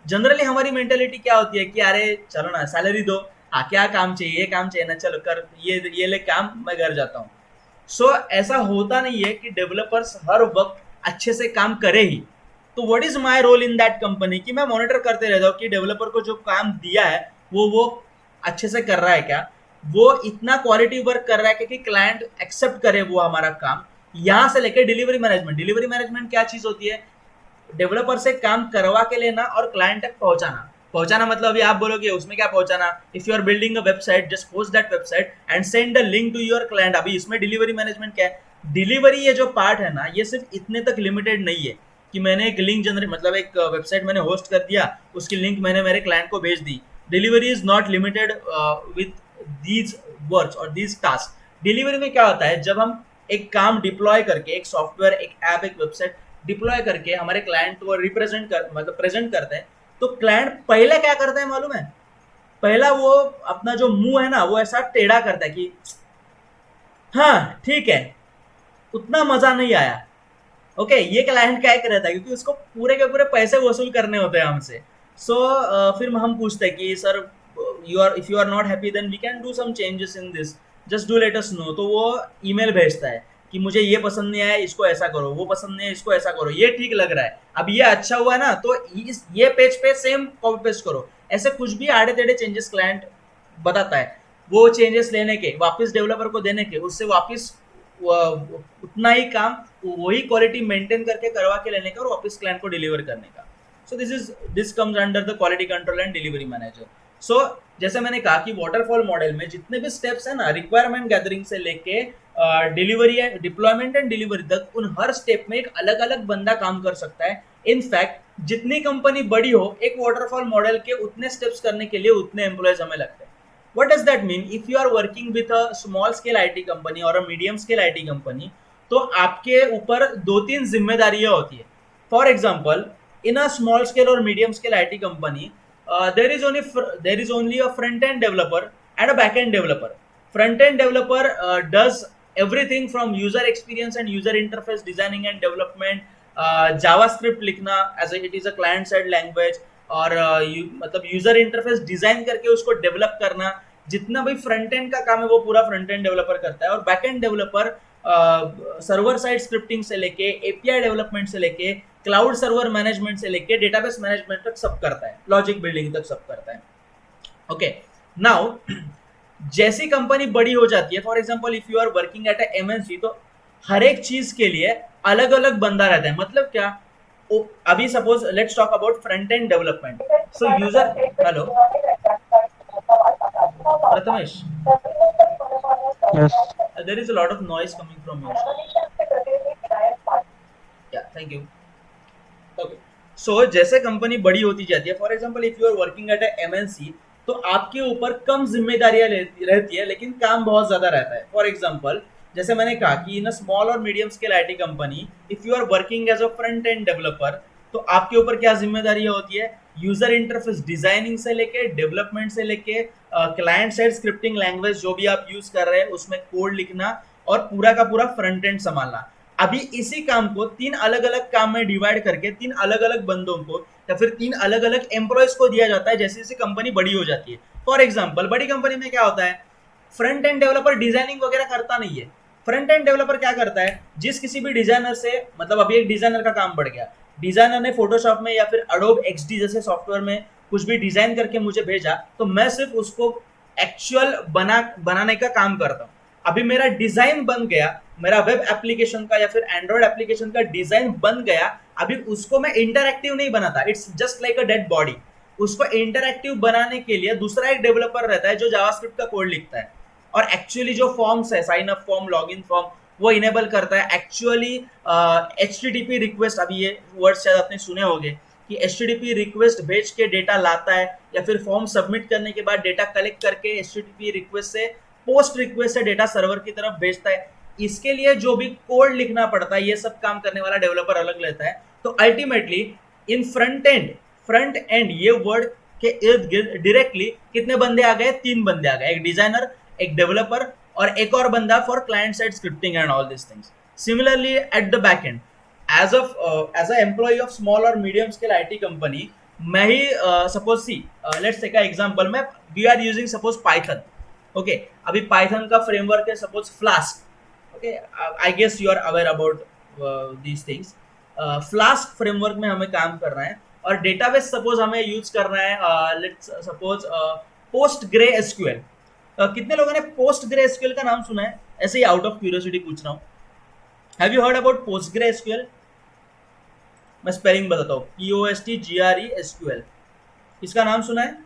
जनरली हमारी मेंटेलिटी क्या होती है कि अरे चलो ना सैलरी दो, हाँ क्या काम चाहिए, ये काम चाहिए ना, चलो कर ये ले काम, मैं घर जाता हूँ. सो ऐसा होता नहीं है कि डेवलपर्स हर वक्त अच्छे से काम करे ही. तो what is my role in that company कि मैं मॉनिटर करते रहता हूँ कि डेवलपर को जो काम दिया है वो अच्छे से कर रहा है क्या, वो इतना क्वालिटी वर्क कर रहा है कि क्लाइंट एक्सेप्ट करे वो हमारा काम. यहाँ से लेकर डिलीवरी मैनेजमेंट. डिलीवरी मैनेजमेंट क्या चीज होती है, डेवलपर से काम करवा के लेना और क्लाइंट तक पहुंचाना. पहुंचाना मतलब अभी आप बोलोगे उसमें क्या पहुंचाना, if you are building a website just host that website and send the link to your client. अभी इसमें डिलीवरी मैनेजमेंट क्या है, डिलीवरी ये जो पार्ट है ना, ये सिर्फ इतने तक लिमिटेड नहीं है कि मैंने एक लिंक जनरेट मतलब एक वेबसाइट मैंने होस्ट कर दिया, उसकी लिंक मैंने मेरे क्लाइंट को भेज दी. Delivery is not limited with these works और दीज टास्क. डिलीवरी में क्या होता है, जब हम एक काम डिप्लॉय करके, एक सॉफ्टवेयर, एक ऐप, एक वेबसाइट डिप्लॉय करके हमारे क्लाइंट को रिप्रेजेंट कर मतलब प्रेजेंट करते हैं, तो क्लाइंट पहले क्या करता है मालूम है, पहला वो अपना जो मुंह है ना वो ऐसा टेढ़ा करता है कि हाँ ठीक है, उतना मजा नहीं आया. ओके ये क्लाइंट का एक रहता है क्योंकि उसको पूरे के पूरे पैसे वसूल करने होते हैं हमसे. सो फिर हम पूछते हैं कि sir if you are not happy then we can do some changes in this, just do let us know. तो वो ईमेल भेजता है कि मुझे ये पसंद नहीं आया, इसको ऐसा करो, वो पसंद नहीं है, इसको ऐसा करो, ये ठीक लग रहा है, अब ये अच्छा हुआ ना तो ये पेज पे सेम कॉपी पेस्ट करो. ऐसे कुछ भी आड़े टेढ़े चेंजेस क्लाइंट बताता है. वो चेंजेस लेने के वापस डेवलपर को देने के, उससे वापस उतना ही काम वही क्वालिटी मेंटेन करके करवा के लेने का और वापस क्लाइंट को डिलीवर करने का. So this comes under the quality control and delivery manager. So जैसे मैंने कहा कि वाटरफॉल मॉडल में जितने भी स्टेप्स है ना, रिक्वायरमेंट गैदरिंग से लेके delivery and deployment and delivery तक, उन हर स्टेप में एक अलग अलग बंदा काम कर सकता है. इनफैक्ट जितनी कंपनी बड़ी हो, एक वाटरफॉल मॉडल के उतने स्टेप्स करने के लिए उतने एम्प्लॉयज हमें लगते हैं. What does that mean? If you are working with a small scale IT company or a medium scale IT company, तो आपके ऊपर 2-3 जिम्मेदारियां होती है. For example in a small scale और medium scale IT company there is only a front end developer and a back end developer. Front end developer does everything from user experience and user interface designing and development, JavaScript लिखना as it is a client side language, और मतलब यूजर इंटरफेस डिजाइन करके उसको डेवलप करना. जितना भी फ्रंट एंड का काम है वो पूरा फ्रंट एंड डेवलपर करता है. और back end developer server side scripting से लेके एपीआई डेवलपमेंट से लेके क्लाउड सर्वर मैनेजमेंट से लेके डेटाबेस मैनेजमेंट तक सब करता है, लॉजिक बिल्डिंग तक सब करता है. ओके नाउ जैसी कंपनी बड़ी हो जाती है, for example if you are working at a MNC, तो हर एक चीज के लिए अलग अलग बंदा रहता है. मतलब क्या, अभी suppose let's talk about front end development. So user, hello Prathamesh, Yes. There is a lot of noise coming from your या थैंक यू. ओके सो जैसे कंपनी बड़ी होती जाती है, for example if you are working at a MNC, तो आपके ऊपर कम जिम्मेदारियां रहती है लेकिन काम बहुत ज्यादा रहता है. फॉर एग्जांपल जैसे मैंने कहा कि इन अ स्मॉल और medium scale IT company if you are working as a front end developer, तो आपके ऊपर क्या जिम्मेदारियां होती है, यूजर इंटरफेस डिजाइनिंग से लेके डेवलपमेंट से लेके क्लाइंट साइड स्क्रिप्टिंग लैंग्वेज जो भी आप यूज कर रहे हैं उसमें कोड लिखना और पूरा का पूरा फ्रंट एंड संभालना. अभी इसी काम को तीन अलग अलग काम में डिवाइड करके तीन अलग अलग बंदों को या फिर तीन अलग अलग एम्प्लॉयज को दिया जाता है जैसे जैसे कंपनी बड़ी हो जाती है। फॉर एग्जाम्पल बड़ी कंपनी में क्या होता है, फ्रंट एंड डेवलपर डिजाइनिंग वगैरह करता नहीं है। फ्रंट एंड डेवलपर क्या करता है, जिस किसी भी डिजाइनर से, मतलब अभी एक डिजाइनर का काम बढ़ गया, डिजाइनर ने फोटोशॉप में या फिर अडोब एक्सडी जैसे सॉफ्टवेयर में कुछ भी डिजाइन करके मुझे भेजा, तो मैं सिर्फ उसको एक्चुअल बनाने का काम करता हूँ। अभी मेरा डिजाइन बन गया, मेरा वेब एप्लीकेशन का या फिर एंड्रॉइड एप्लीकेशन का डिजाइन बन गया, अभी उसको मैं इंटरैक्टिव नहीं बनाता, it's just like a dead body. उसको इंटरैक्टिव बनाने के लिए दूसरा एक डेवलपर रहता है जो जावास्क्रिप्ट का कोड लिखता है और एक्चुअली जो फॉर्म्स है, sign up form, login form, वो इनेबल करता है। एक्चुअली HTTP रिक्वेस्ट, अभी ये वर्ड शायद आपने सुने होंगे कि HTTP रिक्वेस्ट भेज के डेटा लाता है या फिर फॉर्म सबमिट करने के बाद डेटा कलेक्ट करके HTTP रिक्वेस्ट से, पोस्ट रिक्वेस्ट से डेटा सर्वर की तरफ भेजता है। इसके लिए जो भी कोड लिखना पड़ता है, ये सब काम करने वाला डेवलपर अलग लेता है। तो अल्टीमेटली इन फ्रंट एंड ये वर्ड के इर्द गिर्द डायरेक्टली कितने बंदे आ गए, तीन बंदे आ गए, एक डिजाइनर, एक डेवलपर और एक और बंदा for client side scripting and all this things. Similarly at the back end, as a employee of small और मीडियम स्केल IT कंपनी, मैं ही suppose see let's take a example, मैं we are using suppose Python. Okay, अभी पाइथन का फ्रेमवर्क है suppose Flask. Okay, I guess you are aware about these things. Flask framework में हमें काम करना है और डेटाबेस सपोज हमें यूज करना है, let's suppose post grey SQL. कितने लोगों ने पोस्ट ग्रे एसक्यूएल का नाम सुना है? ऐसे ही आउट ऑफ क्यूरियोसिटी पूछ रहा हूँ। Have you heard about PostgreSQL? मैं स्पेलिंग बताता हूँ, POSTGRE SQL। इसका नाम सुना है?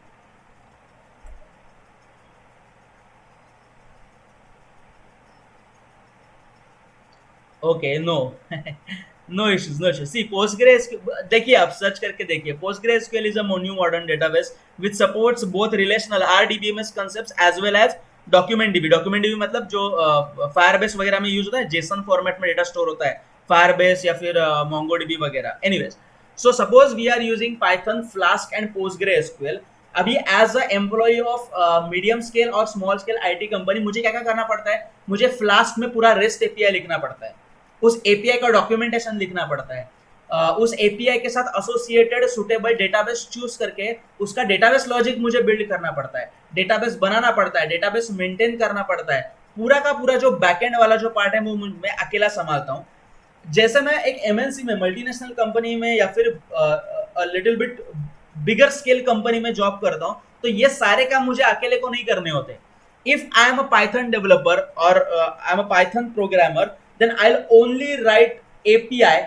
Okay, no no issues, no issues. See PostgreSQL, देखिए आप सर्च करके देखिए, PostgreSQL is a new modern database which supports both relational RDBMS concepts as well as document DB. Document DB मतलब जो फायरबेस वगैरह में यूज होता है, जेसन फॉर्मेट में डेटा स्टोर होता है, फायरबेस या फिर मोंगोडीबी वगैरह। Anyways, so suppose we are using Python, Flask and PostgreSQL. अभी as a employee of medium scale और स्मॉल स्केल IT कंपनी, मुझे क्या क्या करना पड़ता है? मुझे फ्लास्क में पूरा रेस्ट API लिखना पड़ता है, उस API का डॉक्यूमेंटेशन लिखना पड़ता है, उस API के साथ एसोसिएटेड सुटेबल डेटाबेस चूज करके उसका डेटाबेस लॉजिक मुझे बिल्ड करना पड़ता है, डेटाबेस बनाना पड़ता है, डेटाबेस मेंटेन करना पड़ता है। पूरा का पूरा जो बैकएंड वाला जो पार्ट है वो मैं अकेला संभालता हूँ। जैसे मैं एक MNC में, मल्टीनेशनल कंपनी में या फिर little bit bigger scale company में जॉब करता हूँ, तो ये सारे काम मुझे अकेले को नहीं करने होते। If I am a Python developer और I am a Python programmer, then I'll only write API,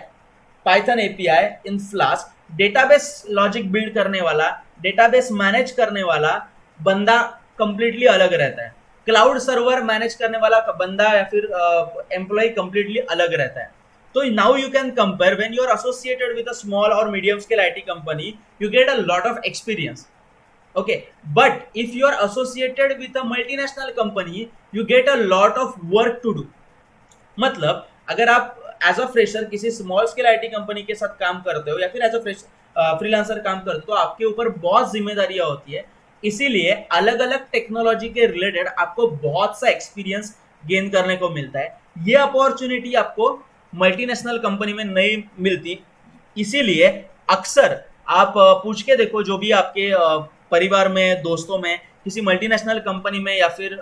Python API in Flask। Database logic build करने वाला, डेटाबेस मैनेज करने वाला बंदा कंप्लीटली अलग रहता है, क्लाउड सर्वर मैनेज करने वाला बंदा या फिर एम्प्लॉय कंप्लीटली अलग रहता है। तो now you can compare, when you are associated with a small और medium scale IT company, you get a lot of experience. Okay, but if you are associated with a multinational company, you get a lot of work to do। मतलब अगर आप एज अ फ्रेशर किसी स्मॉल स्केल IT कंपनी के साथ काम करते हो या फिर एज अ फ्रीलांसर काम करते हो, तो आपके ऊपर बहुत जिम्मेदारियां होती है। इसीलिए अलग अलग टेक्नोलॉजी के रिलेटेड आपको बहुत सा एक्सपीरियंस गेन करने को मिलता है। ये अपॉर्चुनिटी आपको मल्टीनेशनल कंपनी में नहीं मिलती। इसीलिए अक्सर आप पूछ के देखो, जो भी आपके परिवार में, दोस्तों में, किसी मल्टीनेशनल कंपनी में या फिर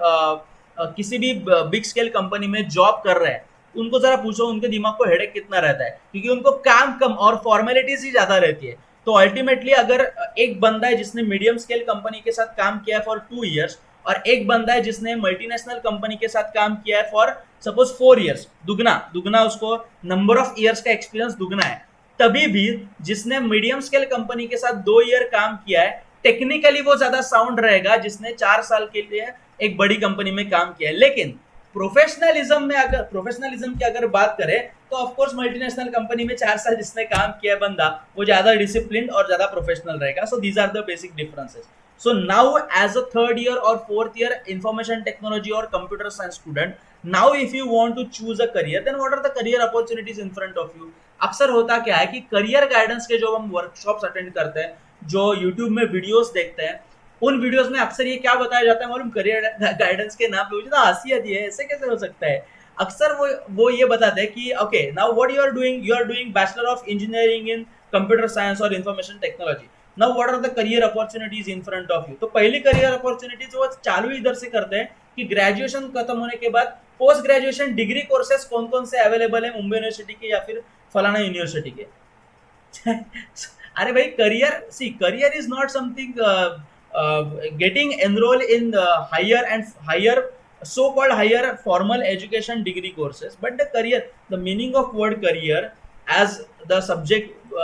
किसी भी बिग स्केल कंपनी में जॉब कर रहे हैं, उनको जरा पूछो उनके दिमाग को हेडेक कितना रहता है, क्योंकि उनको काम कम और फॉर्मेलिटीज ही ज्यादा रहती है। तो अल्टीमेटली अगर एक बंदा है जिसने मीडियम स्केल कंपनी के साथ काम किया है फॉर 2 ईयर्स और एक बंदा है जिसने मल्टीनेशनल कंपनी के साथ काम किया है फॉर सपोज 4 ईयर्स, दुगना दुगना उसको नंबर ऑफ ईयर्स का एक्सपीरियंस दुगना है। तभी भी जिसने मीडियम स्केल कंपनी के साथ 2 ईयर काम किया है, टेक्निकली वो ज्यादा साउंड रहेगा जिसने 4 साल के लिए एक बड़ी कंपनी में काम किया है। लेकिन प्रोफेशनलिज्म की अगर बात करें तो ऑफकोर्स मल्टीनेशनल कंपनी में 4 साल जिसने काम किया है बंदा, वो ज्यादा डिसिप्लिन और ज्यादा प्रोफेशनल रहेगा। So these are the basic differences. So now as a 3rd year और 4th ईयर इंफॉर्मेशन टेक्नोलॉजी और computer science student, now if you want to choose a career, then what are the career opportunities in front of you. अक्सर होता क्या है कि करियर गाइडेंस के जो हम वर्कशॉप्स अटेंड करते हैं, जो यूट्यूब में वीडियोस देखते हैं, उन वीडियोस में अक्सर ये क्या बताया जाता है मालूम, करियर गाइडेंस के नाम पे मुझे तो हंसी आती है, ऐसे कैसे हो सकता है। अक्सर वो ये बताते हैं कि okay now what you are doing bachelor of engineering in computer science और information technology, now what are the career opportunities in front of you. तो पहली करियर अपॉर्चुनिटीज वो चालू इधर से करते हैं कि ग्रेजुएशन खत्म होने के बाद पोस्ट ग्रेजुएशन डिग्री कोर्सेज कौन कौन से अवेलेबल है मुंबई यूनिवर्सिटी के या फिर फलाना यूनिवर्सिटी के। अरे भाई career is not something getting enrolled in the higher so called higher formal education degree courses, but the meaning of word career, as the subject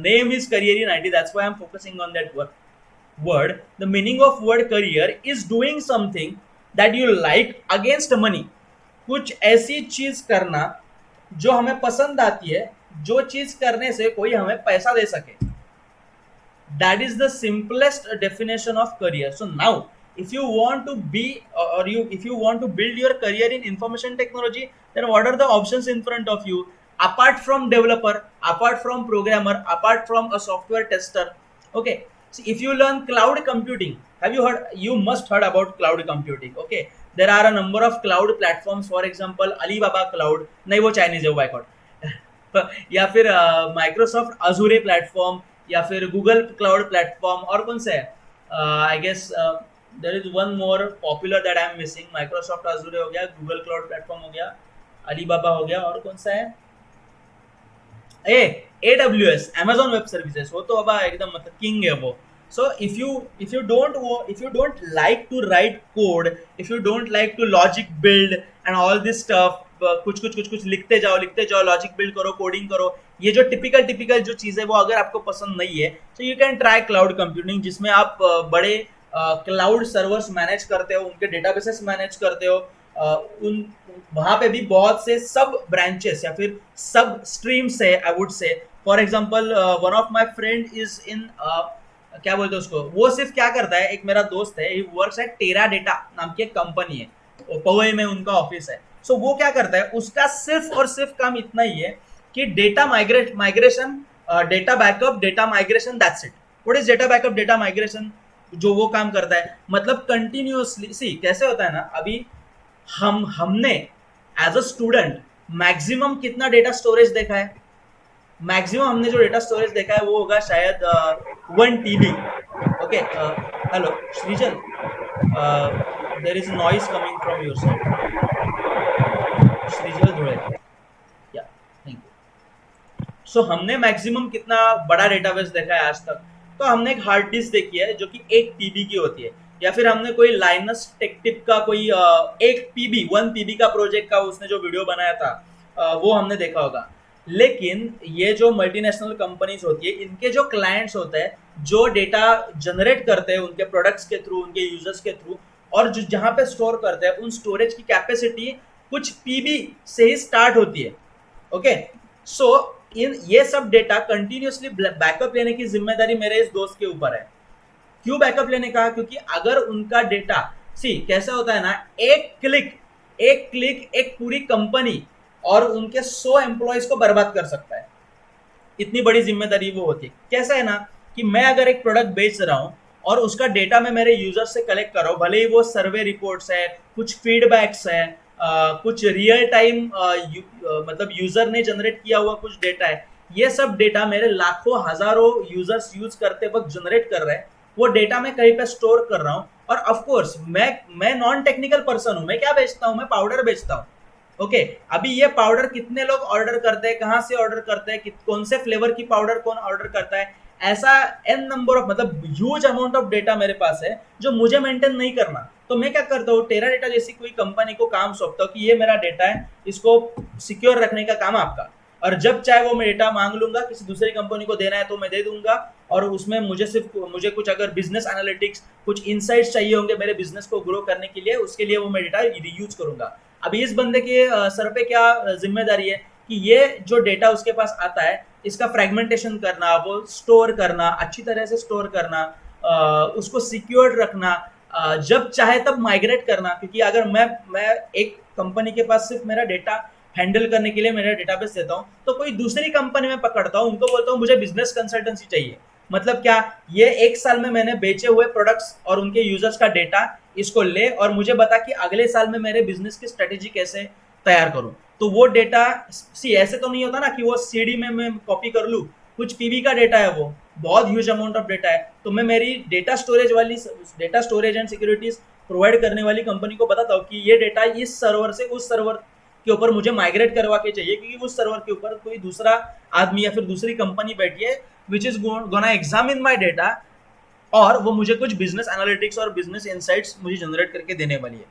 name is career in IT, that's why I'm focusing on that word. The meaning of word career is doing something that you like against money, कुछ ऐसी चीज करना जो हमें पसंद आती है, जो चीज करने से कोई हमें पैसा दे सके। That is the simplest definition of career. So now if you want to be if you want to build your career in information technology, then what are the options in front of you apart from developer, apart from programmer, apart from a software tester? Okay, so if you learn cloud computing, you must heard about cloud computing. Okay, there are a number of cloud platforms, for example Alibaba Cloud, नहीं वो चाइनीज है, बाइकआउट या फिर माइक्रोसॉफ्ट अजूरे प्लेटफॉर्म या फिर गूगल क्लाउड प्लेटफॉर्म, और कौन सा है, I guess there is one more popular that I am missing. Microsoft Azure हो गया, गूगल क्लाउड प्लेटफॉर्म हो गया, अलीबाबा हो गया, और कौन सा है, AWS Amazon वेब सर्विसेज, वो तो अब एकदम मतलब किंग है वो। So if you don't like to write code, if you don't like to logic build and all this stuff, कुछ लिखते जाओ, लॉजिक बिल्ड करो, कोडिंग करो, ये जो टिपिकल जो चीज़ है वो अगर आपको पसंद नहीं है, तो you can try cloud computing, जिसमें आप बड़े क्लाउड सर्वर्स मैनेज करते हो, उनके डेटाबेसेस मैनेज करते हो, उन वहाँ पे भी बहुत से सब ब्रांचेस या फिर सब स्ट्रीम्स है, आई वुड से। For example one of my friend is in क्या बोलते हैं उसको, वो सिर्फ क्या करता है, एक मेरा दोस्त है, he works at Teradata नाम की एक कंपनी है, पवई में उनका ऑफिस है। सो वो क्या करता है, उसका सिर्फ और सिर्फ काम इतना ही है कि data migration, data backup, data migration, that's it. What is data backup, data migration, जो वो काम करता है, मतलब कंटिन्यूअसली। सी कैसे होता है ना, अभी हमने एज अ स्टूडेंट मैक्सिमम कितना डेटा स्टोरेज देखा है, मैक्सिमम हमने जो डेटा स्टोरेज देखा है वो होगा शायद 1 TB। Okay, hello Srijan, there is noise coming from your side, Shrijal Dhule, yeah thank you. सो हमने मैक्सिमम कितना बड़ा डेटाबेस देखा है आज तक, तो हमने एक हार्ड डिस्क देखी है जो कि 1 TB की होती है, या फिर हमने कोई लाइनस टेकटिप का कोई 1 PB का प्रोजेक्ट का उसने जो वीडियो बनाया था, वो हमने देखा होगा। लेकिन ये जो मल्टीनेशनल कंपनीज होती है, इनके जो क्लाइंट्स होते हैं, जो डेटा जनरेट करते हैं उनके प्रोडक्ट्स के थ्रू, उनके यूजर्स के थ्रू, और जो जहाँ पे स्टोर करते हैं, उन स्टोरेज की कैपेसिटी कुछ PB से ही स्टार्ट होती है। ओके, सो ये सब डेटा कंटिन्यूसली बैकअप लेने की जिम्मेदारी मेरे इस दोस्त के ऊपर है। क्यों बैकअप लेने का, क्योंकि अगर उनका डेटा, सी कैसा होता है ना, एक क्लिक एक पूरी कंपनी और उनके 100 एम्प्लॉयज को बर्बाद कर सकता है, इतनी बड़ी जिम्मेदारी वो होती है। कैसा है ना कि मैं अगर एक प्रोडक्ट बेच रहा हूँ और उसका डेटा मैं मेरे यूजर से कलेक्ट कर रहा हूँ, भले ही वो सर्वे रिपोर्ट्स है, कुछ फीडबैक्स है, कुछ रियल टाइम मतलब यूजर ने जनरेट किया हुआ कुछ डेटा है, ये सब डेटा मेरे लाखों हजारों यूजर्स यूज करते वक्त जनरेट कर रहे हैं, वो डेटा मैं कहीं पे स्टोर कर रहा हूँ। और ऑफ कोर्स मैं नॉन टेक्निकल पर्सन हूँ, मैं क्या बेचता हूँ, मैं पाउडर बेचता हूँ। ओके, अभी ये पाउडर कितने लोग ऑर्डर करते हैं, कहाँ से ऑर्डर करते हैं, कौन से फ्लेवर की पाउडर कौन ऑर्डर करता है, ऐसा n नंबर ऑफ, मतलब ह्यूज अमाउंट ऑफ डेटा मेरे पास है जो मुझे मेंटेन नहीं करना। तो मैं क्या करता हूँ, टेरा डेटा जैसी कोई कंपनी को काम सौंपता हूँ कि ये मेरा डेटा है, इसको सिक्योर रखने का काम आपका, और जब चाहे वो मैं डेटा मांग लूंगा, किसी दूसरी कंपनी को देना है तो मैं दे दूंगा, और उसमें मुझे कुछ अगर बिजनेस एनालिटिक्स, कुछ इनसाइट्स चाहिए होंगे मेरे बिजनेस को ग्रो करने के लिए, उसके लिए वो मैं डेटा यूज करूंगा। अभी इस बंदे के सर पे क्या जिम्मेदारी है कि ये जो डेटा उसके पास आता है, इसका फ्रेगमेंटेशन करना, वो स्टोर करना, अच्छी तरह से स्टोर करना, उसको सिक्योर्ड रखना, जब चाहे तब माइग्रेट करना। क्योंकि अगर मैं एक कंपनी के पास सिर्फ मेरा डेटा हैंडल करने के लिए मेरा डेटाबेस देता हूँ, तो कोई दूसरी कंपनी में पकड़ता हूँ, उनको बोलता हूँ मुझे बिजनेस कंसल्टेंसी चाहिए। मतलब क्या, ये 1 साल में मैंने बेचे हुए प्रोडक्ट्स और उनके यूजर्स का डेटा इसको ले और मुझे बता कि अगले साल में मेरे बिजनेस की स्ट्रेटेजी कैसे तैयार करूं, तो वो डेटा सी ऐसे तो नहीं होता ना कि वो सीडी में मैं कॉपी कर लूं, कुछ पीबी का डेटा है, वो बहुत ह्यूज अमाउंट ऑफ डेटा है, तो मैं मेरी data storage and securities provide करने वाली कंपनी को बताता हूँ कि ये डेटा इस सर्वर से उस सर्वर के ऊपर मुझे माइग्रेट करवा के चाहिए, क्योंकि उस सर्वर के ऊपर कोई दूसरा आदमी या फिर दूसरी कंपनी बैठी है which is gonna examine my data, और वो मुझे कुछ बिजनेस एनालिटिक्स और बिजनेस इनसाइट्स मुझे जनरेट करके देने वाली है।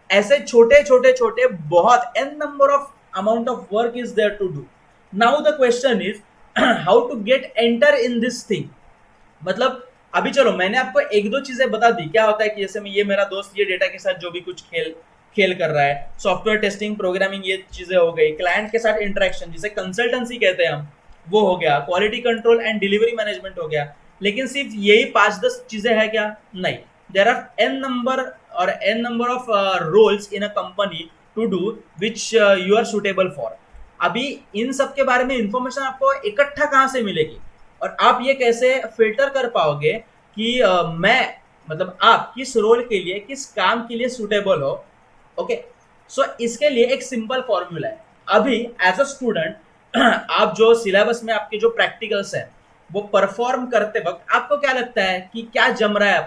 ऐसे छोटे छोटे छोटे बहुत n number of amount of work is there to do. Now the question is how to get enter in this thing. मतलब अभी चलो मैंने आपको एक दो चीजें बता दी, क्या होता है कि जैसे मैं ये मेरा दोस्त ये डेटा के साथ जो भी कुछ खेल खेल कर रहा है, सॉफ्टवेयर टेस्टिंग प्रोग्रामिंग ये चीजें हो गई, क्लाइंट के साथ इंटरेक्शन जिसे कंसल्टेंसी कहते हैं हम, वो हो गया, quality control and delivery management हो गया। लेकिन सिर्फ यही 5-10 चीजें है क्या? नहीं, there are n number of roles in a company to do which you are suitable for। अभी इन सब के बारे में इंफॉर्मेशन आपको इकट्ठा कहाँ से मिलेगी, और आप ये कैसे फिल्टर कर पाओगे कि मैं मतलब आप किस रोल के लिए किस काम के लिए सुटेबल हो। ओके, सो इसके लिए एक सिंपल फॉर्मूला है। अभी एज अ स्टूडेंट आप जो सिलेबस में आपके जो प्रैक्टिकल्स है वो परफॉर्म करते वक्त आपको क्या लगता है कि क्या जम रहा है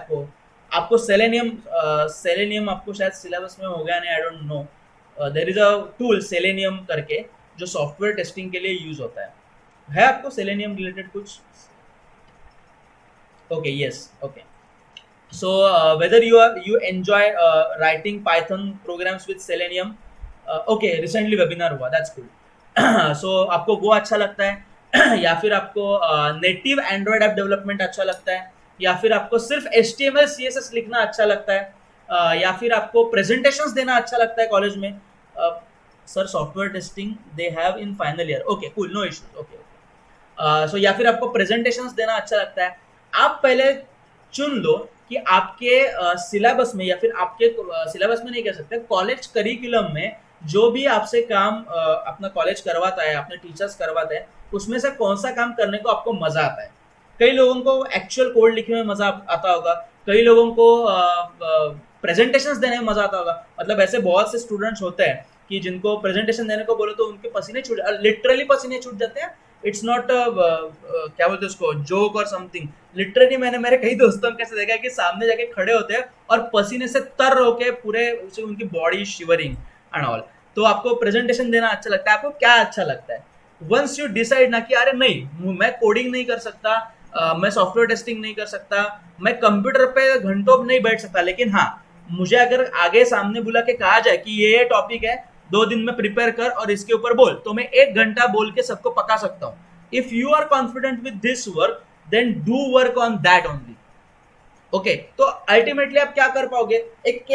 आपको सेलेनियम आपको शायद सिलेबस में हो गया नहीं, I don't know. There is a tool Selenium करके जो सॉफ्टवेयर टेस्टिंग के लिए यूज होता है आपको सेलेनियम रिलेटेड कुछ? Okay, yes, okay. So whether you enjoy writing Python programs with Selenium, okay, recently webinar हुआ, that's cool। so आपको वो अच्छा लगता है या फिर आपको नेटिव एंड्रॉयड ऐप डेवलपमेंट अच्छा लगता है, या फिर आपको सिर्फ HTML CSS लिखना अच्छा लगता है, या फिर आपको प्रेजेंटेशंस देना अच्छा लगता है कॉलेज में? Sir software testing they have in final year, okay cool, no issues, okay. So या फिर आपको प्रेजेंटेशंस देना अच्छा लगता है। आप पहले चुन लो कि आपके सिलेबस में, या फिर आपके सिलेबस में नहीं कह सकते, कॉलेज करिकुलम में जो भी आपसे काम अपना कॉलेज करवाता है, अपने टीचर्स करवाते हैं, उसमें से कौन सा काम करने को आपको मजा आता है। कई लोगों को एक्चुअल कोड लिखने में मजा आता होगा, कई लोगों को प्रेजेंटेशंस देने में मजा आता होगा। मतलब ऐसे बहुत से स्टूडेंट्स होते हैं कि जिनको प्रेजेंटेशन देने को बोलो तो उनके पसीने छूट, लिटरली पसीने छूट जाते हैं। इट्स नॉट क्या बोलते हैं उसको, जोक और समथिंग। लिटरली मैंने मेरे कई दोस्तों कैसे देखा है कि सामने जाके खड़े होते हैं और पसीने से तर होके पूरे उनकी बॉडी शिवरिंग एंड ऑल। तो आपको प्रेजेंटेशन देना अच्छा लगता है, आपको क्या अच्छा लगता है? वंस यू डिसाइड ना कि अरे नहीं मैं कोडिंग नहीं कर सकता, मैं सॉफ्टवेयर टेस्टिंग नहीं कर सकता, मैं कंप्यूटर पे घंटों नहीं बैठ सकता, लेकिन हाँ मुझे अगर आगे सामने बुला के कहा जाए कि ये टॉपिक है, 2 दिन में प्रिपेयर कर और इसके ऊपर बोल, तो मैं 1 घंटा बोल के सबको पका सकता हूँ। If you are confident with this work then do work on that only. Okay, तो अल्टीमेटली आप क्या कर पाओगे? एक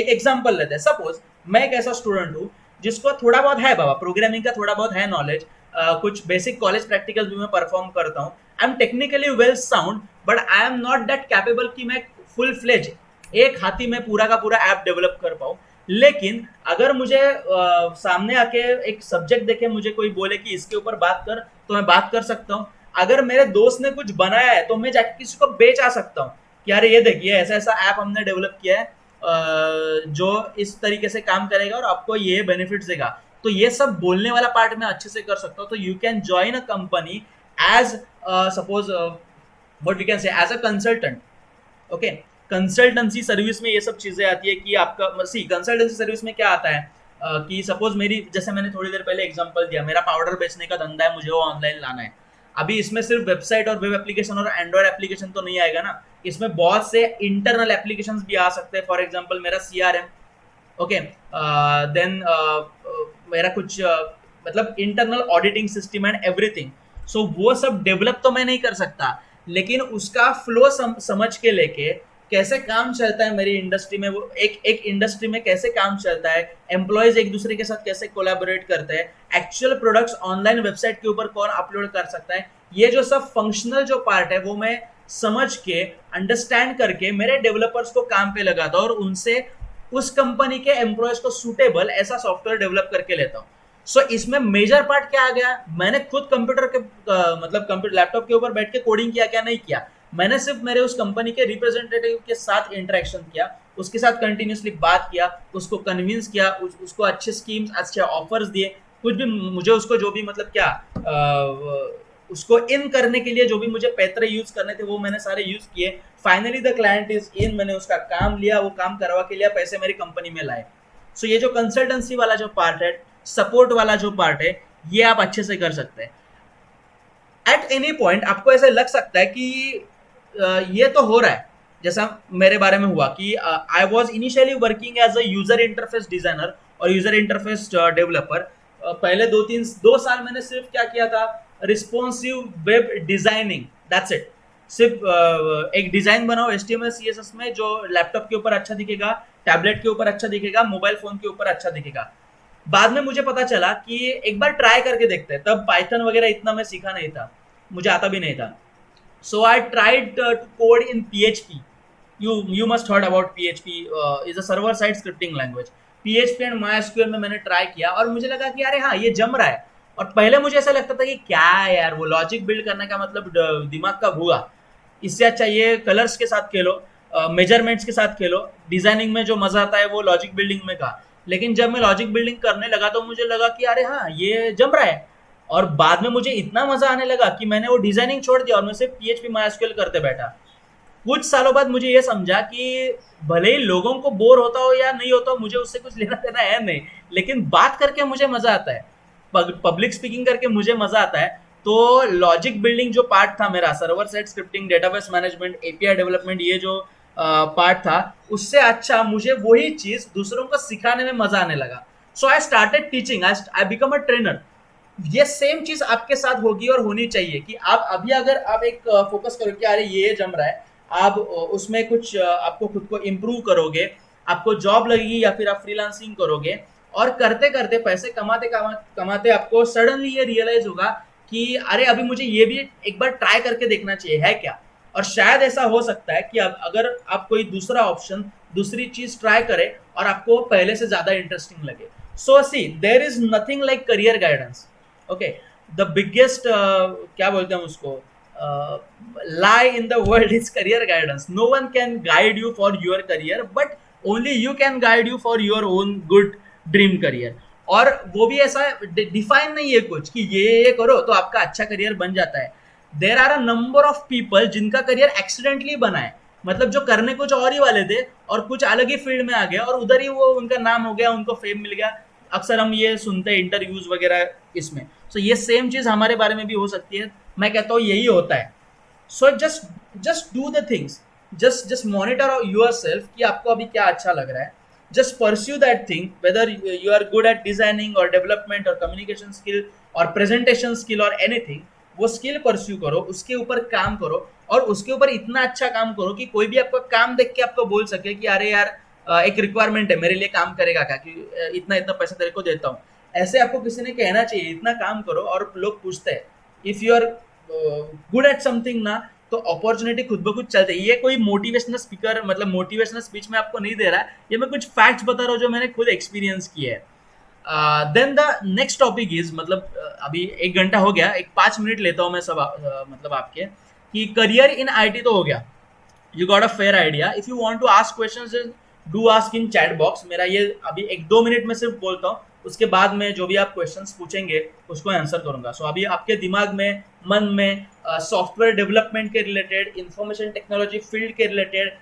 एग्जांपल लेते हैं। सपोज मैं एक ऐसा स्टूडेंट हूँ जिसको थोड़ा बहुत है बाबा प्रोग्रामिंग का, थोड़ा बहुत है नॉलेज, कुछ बेसिक कॉलेज प्रैक्टिकल भी मैं परफॉर्म करता हूँ, I am technically well sound, but I am not that capable कि मैं फुल फ्लेज एक हाथी में पूरा का पूरा ऐप डेवलप कर पाऊँ। लेकिन अगर मुझे सामने आके एक सब्जेक्ट देखे, मुझे कोई बोले कि इसके ऊपर बात कर, तो मैं बात कर सकता हूँ। अगर मेरे दोस्त ने कुछ बनाया है तो मैं जाके किसी को बेच आ सकता हूँ कि यार ये देखिए ऐसा ऐसा ऐप हमने डेवलप किया है जो इस तरीके से काम करेगा और आपको ये बेनिफिट्स देगा। तो ये सब बोलने वाला पार्ट मैं अच्छे से कर सकता हूँ। तो you can join a company as suppose what we can say as a consultant. Okay, consultancy service में ये सब चीजें आती है कि आपका कंसल्टेंसी सर्विस में क्या आता है कि सपोज मेरी, जैसे मैंने थोड़ी देर पहले एग्जांपल दिया, मेरा पाउडर बेचने का धंधा है, मुझे वो ऑनलाइन लाना है। अभी इसमें सिर्फ वेबसाइट और वेब एप्लीकेशन और एंड्रॉइड एप्लीकेशन तो नहीं आएगा ना, इसमें बहुत से इंटरनल एप्लीकेशंस भी आ सकते हैं। फॉर एग्जांपल मेरा CRM, ओके, देन मेरा कुछ मतलब internal auditing system and everything. So वो सब डेवलप तो मैं नहीं कर सकता, लेकिन उसका फ्लो समझ के लेके कैसे काम चलता है मेरी इंडस्ट्री में, वो एक इंडस्ट्री में कैसे काम चलता है, एम्प्लॉयज एक दूसरे के साथ कैसे कोलैबोरेट करते हैं, एक्चुअल प्रोडक्ट्स ऑनलाइन वेबसाइट के ऊपर कौन अपलोड कर सकता है, ये जो सब फंक्शनल जो पार्ट है वो मैं समझ के अंडरस्टैंड करके मेरे डेवलपर्स को काम पे लगाता हूँ और उनसे उस कंपनी के एम्प्लॉयज को सूटेबल ऐसा सॉफ्टवेयर डेवलप करके लेता हूँ। सो इसमें मेजर पार्ट क्या आ गया? मैंने खुद कंप्यूटर के मतलब कंप्यूटर लैपटॉप के ऊपर बैठ के कोडिंग किया क्या? नहीं किया। मैंने सिर्फ मेरे उस कंपनी के रिप्रेजेंटेटिव के साथ इंटरेक्शन किया, उसके साथ कंटिन्यूसली बात किया, उसको कन्विंस किया, उसको अच्छे स्कीम्स, अच्छे ऑफर्स दिए, कुछ भी मुझे उसको जो भी मतलब क्या उसको इन करने के लिए जो भी मुझे पैतरे यूज करने थे वो मैंने सारे यूज किए। Finally the client is in, मैंने उसका काम लिया, वो काम करवा के लिया, पैसे मेरी कंपनी में लाए। सो ये जो कंसल्टेंसी वाला जो पार्ट है, सपोर्ट वाला जो पार्ट है, ये आप अच्छे से कर सकते हैं। एट एनी पॉइंट आपको ऐसे लग सकता है कि ये तो हो रहा है, जैसा मेरे बारे में हुआ कि I was initially working as a user interface designer और यूजर इंटरफेस डेवलपर। पहले 2 साल मैंने सिर्फ क्या किया था, responsive web designing, that's it. सिर्फ एक डिजाइन बनाओ HTML CSS में जो लैपटॉप के ऊपर अच्छा दिखेगा, टैबलेट के ऊपर अच्छा दिखेगा, मोबाइल फोन के ऊपर अच्छा दिखेगा। बाद में मुझे पता चला कि एक बार ट्राई करके देखते हैं, तब पाइथन वगैरह इतना मैं सीखा नहीं था, मुझे आता भी नहीं था। So I tried to code in PHP. You must heard about PHP. Is a server side scripting language. PHP and MySQL में मैंने ट्राई किया और मुझे लगा कि अरे हाँ ये जम रहा है। और पहले मुझे ऐसा लगता था कि क्या है यार, वो लॉजिक बिल्ड करने का मतलब दिमाग का भूआ, इससे अच्छा ये कलर्स के साथ खेलो, मेजरमेंट्स के साथ खेलो, डिजाइनिंग में जो मजा आता है वो लॉजिक बिल्डिंग में का। लेकिन जब मैं लॉजिक बिल्डिंग करने लगा तो मुझे लगा कि अरे हाँ ये जम रहा है। और बाद में मुझे इतना मजा आने लगा कि मैंने वो डिजाइनिंग छोड़ दिया और मैं सिर्फ PHP MySQL करते बैठा। कुछ सालों बाद मुझे ये समझा कि भले ही लोगों को बोर होता हो या नहीं होता हो, मुझे उससे कुछ लेना देना है नहीं, लेकिन बात करके मुझे मजा आता है, पब्लिक स्पीकिंग करके मुझे मजा आता है। तो लॉजिक बिल्डिंग जो पार्ट था मेरा, server side scripting, database management, API development, ये जो पार्ट था, उससे अच्छा मुझे वही चीज दूसरों को सिखाने में मजा आने लगा। So I started teaching, I become a trainer. ये सेम चीज आपके साथ होगी और होनी चाहिए कि आप अभी अगर आप एक फोकस करो कि अरे ये जम रहा है, आप उसमें कुछ आपको खुद को इम्प्रूव करोगे, आपको जॉब लगेगी या फिर आप फ्रीलांसिंग करोगे, और करते करते पैसे कमाते कमाते आपको सडनली ये रियलाइज होगा कि अरे अभी मुझे ये भी एक बार ट्राई करके देखना चाहिए है क्या। और शायद ऐसा हो सकता है कि अगर आप कोई दूसरा ऑप्शन, दूसरी चीज ट्राई करें और आपको पहले से ज्यादा इंटरेस्टिंग लगे। So see there is nothing like career guidance. Okay, the biggest क्या बोलते हैं उसको, lie in the world is career guidance. No one can guide you for your career, but only you can guide you for your own good dream career. और वो भी ऐसा डिफाइन नहीं है कुछ कि ये करो तो आपका अच्छा करियर बन जाता है। There are a number of people जिनका करियर एक्सीडेंटली बना है, मतलब जो करने कुछ और ही वाले थे और कुछ अलग ही फील्ड में आ गया और उधर ही वो उनका नाम हो गया, उनको फेम मिल गया। अक्सर हम ये सुनते हैं इंटरव्यूज वगैरह इसमें। सो ये सेम चीज हमारे बारे में भी हो सकती है, मैं कहता हूँ यही होता है। So just do the things, just monitor yourself कि आपको अभी क्या अच्छा लग रहा है, just pursue that thing, whether you are good at designing और डेवलपमेंट और कम्युनिकेशन स्किल और प्रेजेंटेशन स्किल और एनीथिंग, वो स्किल परस्यू करो, उसके ऊपर काम करो और उसके ऊपर इतना अच्छा काम करो कि कोई भी आपका काम देख के आपको बोल सके कि अरे यार एक रिक्वायरमेंट है, मेरे लिए काम करेगा क्या, कि इतना इतना पैसा तेरे को देता हूँ। ऐसे आपको किसी ने कहना चाहिए, इतना काम करो। और लोग पूछते हैं if you are good at something ना, तो अपॉर्चुनिटी खुद ब खुद चलते। ये कोई मोटिवेशनल स्पीकर, मतलब मोटिवेशनल स्पीच में आपको नहीं दे रहा है, ये मैं कुछ फैक्ट्स बता रहा हूँ जो मैंने खुद एक्सपीरियंस किया है। Then the next topic is, मतलब अभी 1 घंटा हो गया, एक 5 मिनट लेता हूँ मैं सब मतलब आपके, कि करियर इन IT तो हो गया, you got a fair idea. If you want to ask questions, do ask in chat box. मेरा ये अभी 1-2 मिनट में सिर्फ बोलता हूँ, उसके बाद में जो भी आप क्वेश्चंस पूछेंगे उसको आंसर करूंगा। सो अभी आपके दिमाग में, मन में सॉफ्टवेयर डेवलपमेंट के रिलेटेड, इंफॉर्मेशन टेक्नोलॉजी फील्ड के रिलेटेड,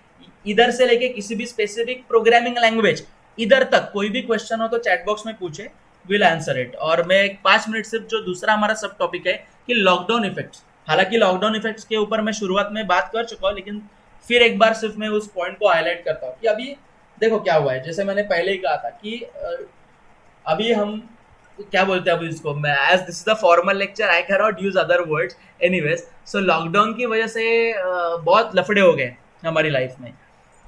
इधर से लेके किसी भी स्पेसिफिक प्रोग्रामिंग लैंग्वेज, इधर तक कोई भी क्वेश्चन हो तो चैट बॉक्स में पूछे, विल आंसर इट। और मैं 5 मिनट सिर्फ, जो दूसरा हमारा सब टॉपिक है कि लॉकडाउन इफेक्ट्स, हालांकि लॉकडाउन इफेक्ट्स के ऊपर मैं शुरुआत में बात कर चुका हूँ, लेकिन फिर एक बार सिर्फ मैं उस पॉइंट को हाईलाइट करता हूँ कि अभी देखो क्या हुआ है। जैसे मैंने पहले ही कहा था कि अभी हम क्या बोलते हैं अभी इसको, मैं as this is the formal lecture I can not use other words anyways. So lockdown की वजह से बहुत लफड़े हो गए हमारी लाइफ में,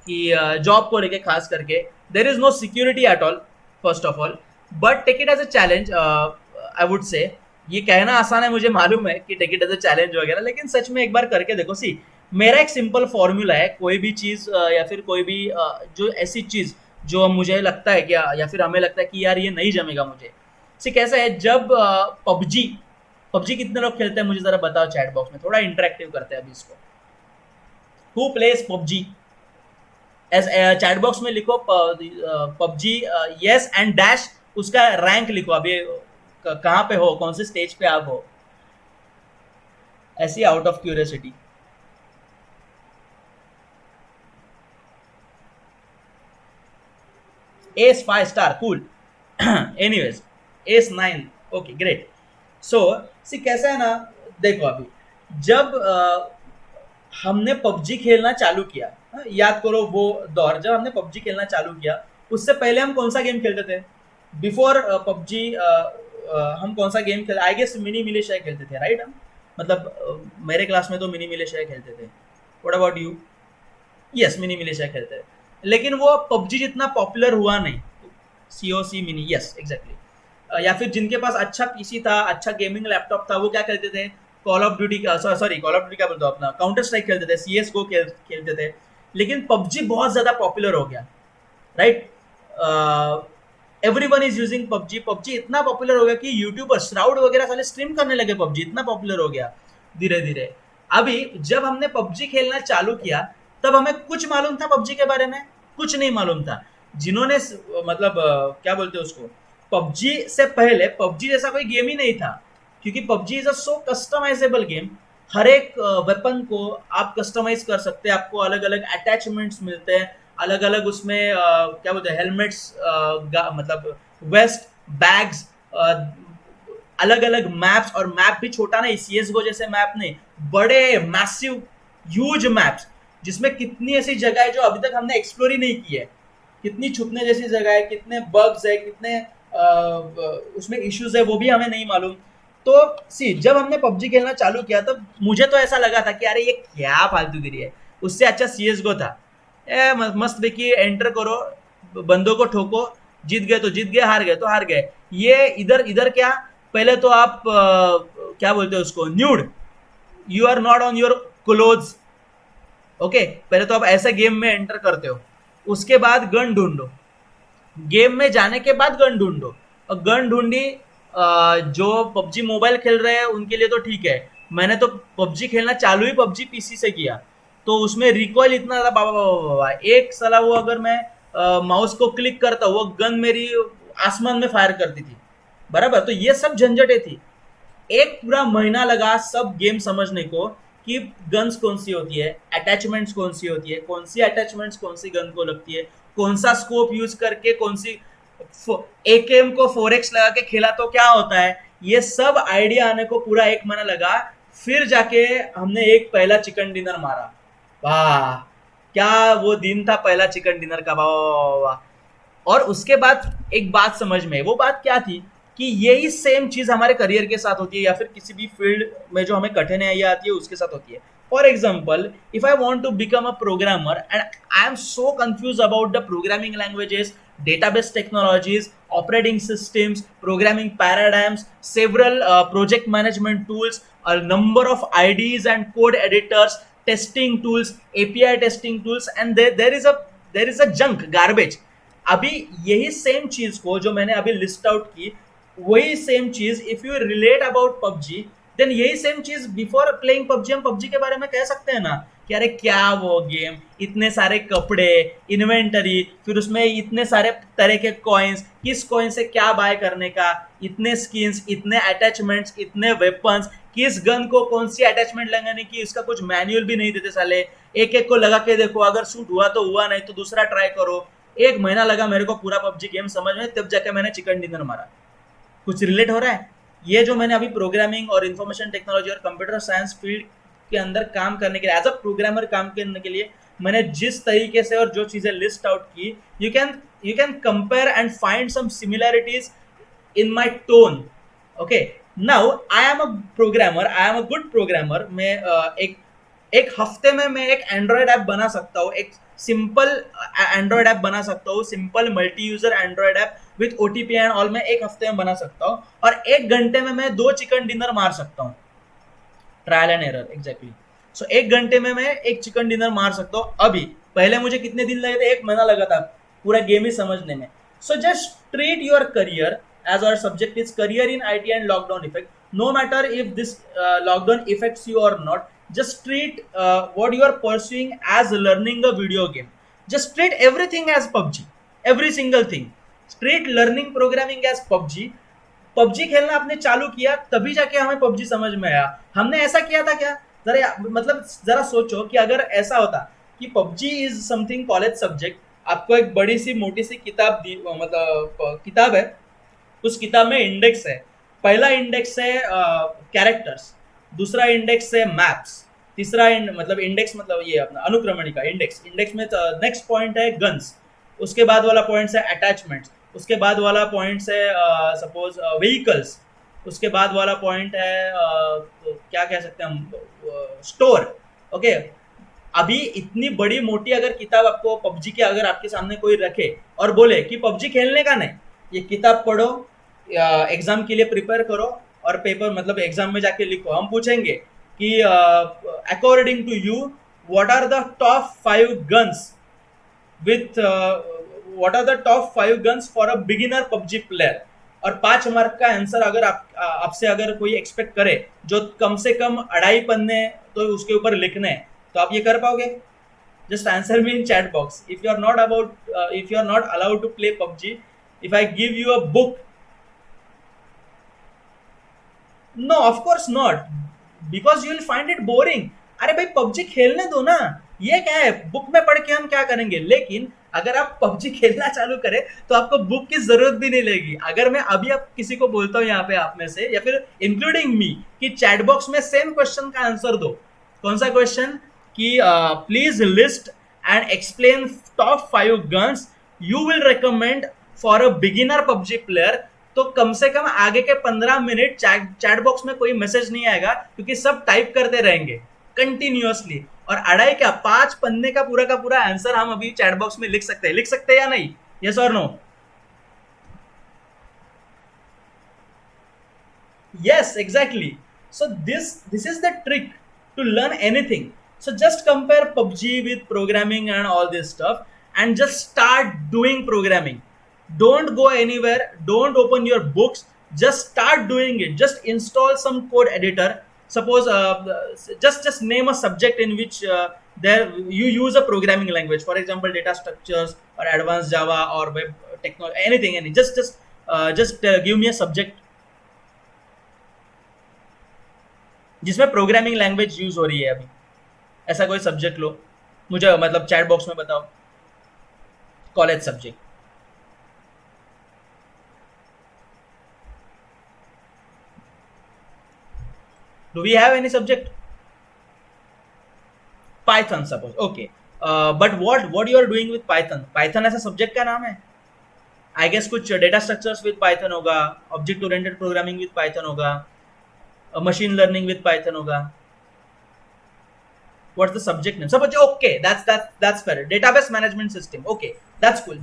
कि जॉब को लेके खास करके there is no security at all, first of all, but take it as a challenge. I would say ये कहना आसान है, मुझे मालूम है कि take it as a challenge वगैरह, लेकिन सच में एक बार करके देखो। सी मेरा एक सिंपल फॉर्मूला है, कोई भी चीज़ या फिर कोई भी जो ऐसी चीज़ जो मुझे लगता है कि या फिर हमें लगता है कि यार ये नहीं जमेगा मुझे, सी कैसा है, जब पबजी पबजी कितने लोग खेलते हैं मुझे ज़रा बताओ चैट बॉक्स में, थोड़ा इंटरेक्टिव करते हैं अभी इसको। Who plays PUBG? Chat box में लिखो पबजी यस एंड डैश, उसका रैंक लिखो, अभी कहाँ पे हो, कौन से स्टेज पे आप हो, ऐसी out of curiosity. S 5 star cool. Anyways S 9. Okay great. So see कैसा है ना, देखो अभी जब हमने पबजी खेलना चालू किया, याद करो वो दौर जब हमने पबजी खेलना चालू किया, उससे पहले हम कौन सा गेम खेलते थे? बिफोर पबजी हम कौन सा गेम खेलते? आई गेस मिनी मिलिशिया खेलते थे, राइट? हम मतलब मेरे क्लास में तो मिनी मिलिशिया खेलते थे. What about you? Yes, mini militia खेलते थे, लेकिन वो पबजी जितना पॉपुलर हुआ नहीं. COC mini, yes exactly. या फिर जिनके पास अच्छा पीसी था, अच्छा गेमिंग लैपटॉप था, वो क्या खेलते थे? कॉल ऑफ ड्यूटी का, सॉरी कॉल ऑफ ड्यूटी क्या बोलते हो अपना, काउंटर स्ट्राइक खेलते थे, सीएस गो खेलते थे. लेकिन पबजी बहुत ज्यादा पॉपुलर हो गया, right? Everyone is using PUBG. PUBG इतना पॉपुलर हो गया कि यूट्यूबर श्राउड वगैरह साले स्ट्रीम करने लगे. पबजी इतना पॉपुलर हो गया धीरे धीरे. अभी जब हमने पबजी खेलना चालू किया, तब हमें कुछ मालूम था पबजी के बारे में? कुछ नहीं मालूम था. जिन्होंने मतलब क्या बोलते हैं उसको, पबजी से पहले पबजी जैसा कोई गेम ही नहीं था, क्योंकि PUBG is a so customizable game. हर एक वेपन को आप कस्टमाइज कर सकते हैं, आपको अलग अलग अटैचमेंट्स मिलते हैं, अलग अलग उसमें क्या बोलते हैं, हेलमेट्स, मतलब वेस्ट, बैग्स, अलग अलग मैप्स. और मैप भी छोटा नहीं, सीएस गो जैसे मैप नहीं, बड़े मैसिव ह्यूज मैप्स, जिसमें कितनी ऐसी जगह है जो अभी तक हमने एक्सप्लोर ही नहीं की है, कितनी छुपने जैसी जगह है, कितने बग्स है, कितने उसमें इश्यूज है, वो भी हमें नहीं मालूम. तो सी जब हमने पबजी खेलना चालू किया, तब मुझे तो ऐसा लगा था कि अरे ये क्या फालतूगिरी है, उससे अच्छा सीएस गो था. मस्त देखिए, एंटर करो, बंदों को ठोको, जीत गए तो जीत गए, हार गए तो हार गए. ये इधर इधर क्या, पहले तो आप क्या बोलते हो उसको, nude, you are not on your clothes. Okay, पहले तो आप ऐसे गेम में एंटर करते हो, उसके बाद गन ढूंढो, गेम में जाने के बाद गन ढूंढो. और गन ढूंढी, जो पबजी मोबाइल खेल रहे हैं उनके लिए तो ठीक है. मैंने तो पबजी खेलना चालू ही पबजी पीसी से किया, तो उसमें रिकॉइल इतना ज्यादा, बाबा बाबा बाबा, एक साला वो अगर मैं माउस को क्लिक करता, वो गन मेरी आसमान में फायर करती थी, बराबर. तो ये सब झंझटें थी. एक पूरा महीना लगा सब गेम समझने को कि गन्स कौन सी होती है, अटैचमेंट्स कौन सी होती है, कौन सी अटैचमेंट्स कौन सी गन को लगती है, कौन सा स्कोप यूज करके कौन सी एकेएम को 4x लगा के खेला तो क्या होता है. ये सब आइडिया आने को पूरा एक महीना लगा. फिर जाके हमने एक पहला चिकन डिनर मारा. वाह, क्या वो दिन था पहला चिकन डिनर का, वाह वाह. और उसके बाद एक बात समझ में, वो बात क्या थी कि यही सेम चीज हमारे करियर के साथ होती है, या फिर किसी भी फील्ड में जो हमें कठिनाइयाँ आती है उसके साथ होती है. For example, if I want to become a programmer and I am so confuse about the programming languages, database technologies, operating systems, programming paradigms, several project management tools, a number of IDEs and code editors, testing tools, API testing tools, and there is a junk garbage. अभी यही सेम चीज को जो मैंने अभी लिस्ट आउट की, वही सेम चीज if you relate about PUBG, then यही सेम चीज बिफोर प्लेइंग पबजी हम पबजी के बारे में कह सकते हैं ना कि अरे क्या वो गेम, इतने सारे कपड़े, इन्वेंटरी, फिर उसमें इतने सारे तरह के कॉइन्स, किस कॉइन से क्या बाय करने का, इतने स्किन्स, इतने अटैचमेंट्स, इतने वेपन्स, किस गन को कौन सी अटैचमेंट लगाने की, इसका कुछ मैनुअल भी नहीं देते साले. एक एक को लगा के देखो, अगर शूट हुआ तो हुआ, नहीं तो दूसरा ट्राई करो. एक महीना लगा मेरे को पूरा पबजी गेम समझ में, तब जाके मैंने चिकन डिनर मारा. कुछ रिलेट हो रहा है? ये जो मैंने अभी प्रोग्रामिंग और इंफॉर्मेशन टेक्नोलॉजी और कंप्यूटर साइंस फील्ड के अंदर काम करने के लिए, एज अ प्रोग्रामर काम करने के लिए मैंने जिस तरीके से और जो चीजें लिस्ट आउट की, you can compare and find some similarities in my tone. Okay, now I am a programmer, I am a good programmer. मैं एक हफ्ते में मैं एक एंड्रॉयड ऐप बना सकता हूँ, एक सिंपल एंड्रॉयड ऐप बना सकता हूँ, simple multi user Android app with OTP and all मैं एक हफ्ते में बना सकता हूँ. और एक घंटे में मैं 2 चिकन डिनर मार सकता हूँ. Trial and error, exactly. So एक घंटे में मैं एक चिकन डिनर मार सकता हूँ. अभी पहले मुझे कितने दिन लगे थे? एक महीना लगा था पूरा गेम ही समझने में. So just treat your career, as our subject is career in IT and lockdown effect, no matter if this lockdown affects you or not, just treat what you are pursuing as learning a video game. Just treat everything as PUBG, every single thing. Treat learning programming as PUBG. PUBG खेलना आपने चालू किया तभी जाके हमें पबजी समझ में आया. हमने ऐसा किया था क्या? जरा मतलब जरा सोचो कि अगर ऐसा होता कि PUBG is something college subject, आपको एक बड़ी सी मोटी सी किताब दी, मतलब किताब है, उस किताब में इंडेक्स है. पहला इंडेक्स है कैरेक्टर्स, दूसरा इंडेक्स है मैप्स, तीसरा मतलब इंडेक्स मतलब ये अपना अनुक्रमणिका इंडेक्स. इंडेक्स में नेक्स्ट पॉइंट है गन्स, उसके बाद वाला पॉइंट है अटैचमेंट्स, उसके बाद वाला पॉइंट है सपोज व्हीकल्स, उसके बाद वाला पॉइंट है क्या कह सकते हैं हम, स्टोर. ओके, अभी इतनी बड़ी मोटी अगर किताब आपको पबजी की अगर आपके सामने कोई रखे और बोले कि पबजी खेलने का नहीं, ये किताब पढ़ो, एग्जाम के लिए प्रिपेयर करो और पेपर मतलब एग्जाम में जाके लिखो, हम पूछेंगे कि according to you what are the top 5 guns with what are the top 5 guns for a beginner PUBG player. और 5 मार्क का आंसर अगर आपसे अगर कोई एक्सपेक्ट करे जो कम से कम 2.5 पन्ने तो उसके ऊपर लिखने हैं, तो आप ये कर पाओगे? Just answer me in chat box if you are not if you are not allowed to play PUBG. If I give you a book, no of course not, because you will find it boring. अरे भाई पबजी खेलने दो ना, ये क्या है, बुक में पढ़ के हम क्या करेंगे? लेकिन अगर आप पबजी खेलना चालू करें तो आपको बुक की जरूरत भी नहीं लगेगी. अगर मैं अभी आप किसी को बोलता हूँ यहाँ पे आप में से या फिर इंक्लूडिंग मी कि चैट बॉक्स में सेम क्वेश्चन का आंसर दो, कौन सा क्वेश्चन? कि please list and explain top 5 guns you will recommend for a beginner PUBG player, तो कम से कम आगे के 15 मिनट चैट बॉक्स में कोई मैसेज नहीं आएगा क्योंकि सब टाइप करते रहेंगे कंटिन्यूअसली. और 2.5 क्या 5 पन्ने का पूरा आंसर हम अभी चैट बॉक्स में लिख सकते हैं या नहीं? यस और no? Yes, exactly. So this is the trick to learn anything. So just compare PUBG with programming and all this stuff and just start doing programming. Don't go anywhere, don't open your books, just start doing it. Just install some code editor. Suppose just name a subject in which there you use a programming language, for example data structures or advanced Java or web technology, anything. Just give me a subject जिसमें प्रोग्रामिंग लैंग्वेज यूज हो रही है. अभी ऐसा कोई सब्जेक्ट लो, मुझे मतलब चैट बॉक्स में बताओ college subject. Do we have any subject? Python suppose. Okay, but what you are doing with Python? Python ऐसा सब्जेक्ट का नाम है? आई गेस कुछ डेटा स्ट्रक्चर्स विद पाइथन होगा, object oriented programming with Python होगा, machine learning with Python होगा. What's the subject name? Suppose okay, that's fair. Database management system. Okay, that's cool.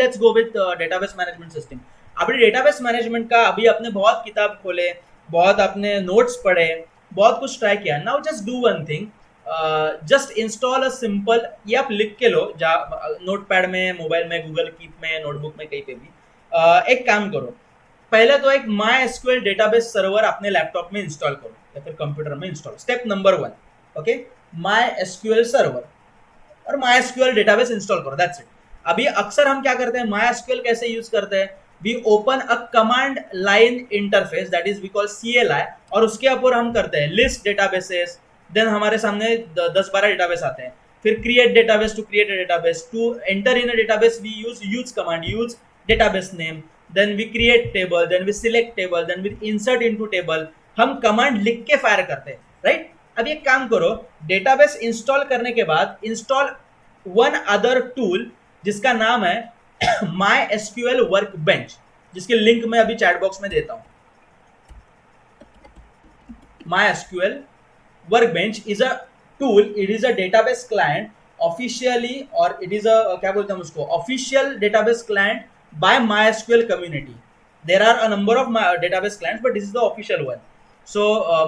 Let's go with database management system. अभी database management का अभी आपने बहुत किताब खोले, बहुत आपने notes पढ़े, बहुत कुछ ट्राई किया. Now just do one thing. Just install a simple, ये आप लिख के लो नोटपैड में, मोबाइल में, गूगल कीप में, नोटबुक में, कहीं पे भी. एक काम करो, पहले तो एक MySQL डेटाबेस सर्वर अपने लैपटॉप में इंस्टॉल करो या फिर कंप्यूटर में install. Step number 1, okay, MySQL server और MySQL डेटाबेस इंस्टॉल करो. That's it. अभी अक्सर हम क्या करते हैं, MySQL कैसे यूज करते हैं? We open a command line interface, that is we call CLI, और उसके ऊपर हम करते हैं लिस्ट डेटाबेसेस. देन हमारे सामने 10-12 डेटाबेस आते हैं. फिर create database, to create a database, to enter in a database we use command, use database name, then we create table, then we select table, then we insert into table. हम कमांड लिख के फायर करते हैं, राइट? अब एक काम करो, डेटाबेस इंस्टॉल करने के बाद इंस्टॉल वन अदर टूल जिसका नाम है MySQL वर्कबेंच, जिसके लिंक मैं अभी चैट बॉक्स में देता हूं. MySQL workbench is a tool, it is a database client officially, और इट इज अ क्या बोलते हैं उसको, official database client by MySQL community. There are a number of database clients, but this is the official one. So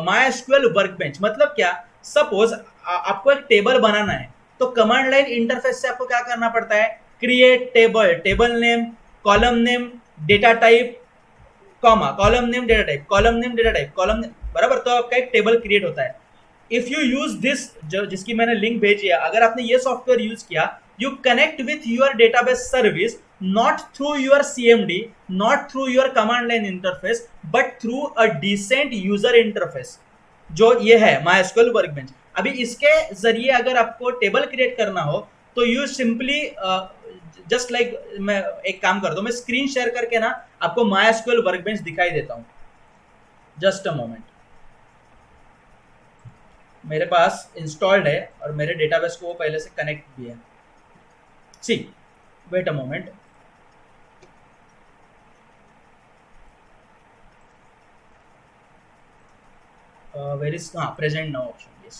MySQL workbench मतलब क्या? Suppose आपको एक टेबल बनाना है तो कमांड लाइन इंटरफेस से आपको क्या करना पड़ता है? Create table, table name, column name, data type, comma, column name, data type, column name, data type, column name, बराबर. तो आपका एक टेबल क्रिएट होता है. इफ यू यूज दिस, जिसकी मैंने लिंक भेजी है, अगर आपने ये सॉफ्टवेयर यूज किया, you connect with your database service not through your CMD, not through your command line interface, but through a decent user interface, जो ये है MySQL वर्कबेंच। अभी इसके जरिए अगर आपको टेबल क्रिएट करना हो तो यू सिंपली जस्ट लाइक, मैं एक काम करता हूँ, मैं स्क्रीन शेयर करके ना आपको MySQL वर्कबेंच दिखाई देता हूँ। जस्ट अ मोमेंट, मेरे पास इंस्टॉल्ड है और मेरे डेटाबेस को वो पहले से कनेक्ट भी है। See, wait a moment, where is present now option, yes,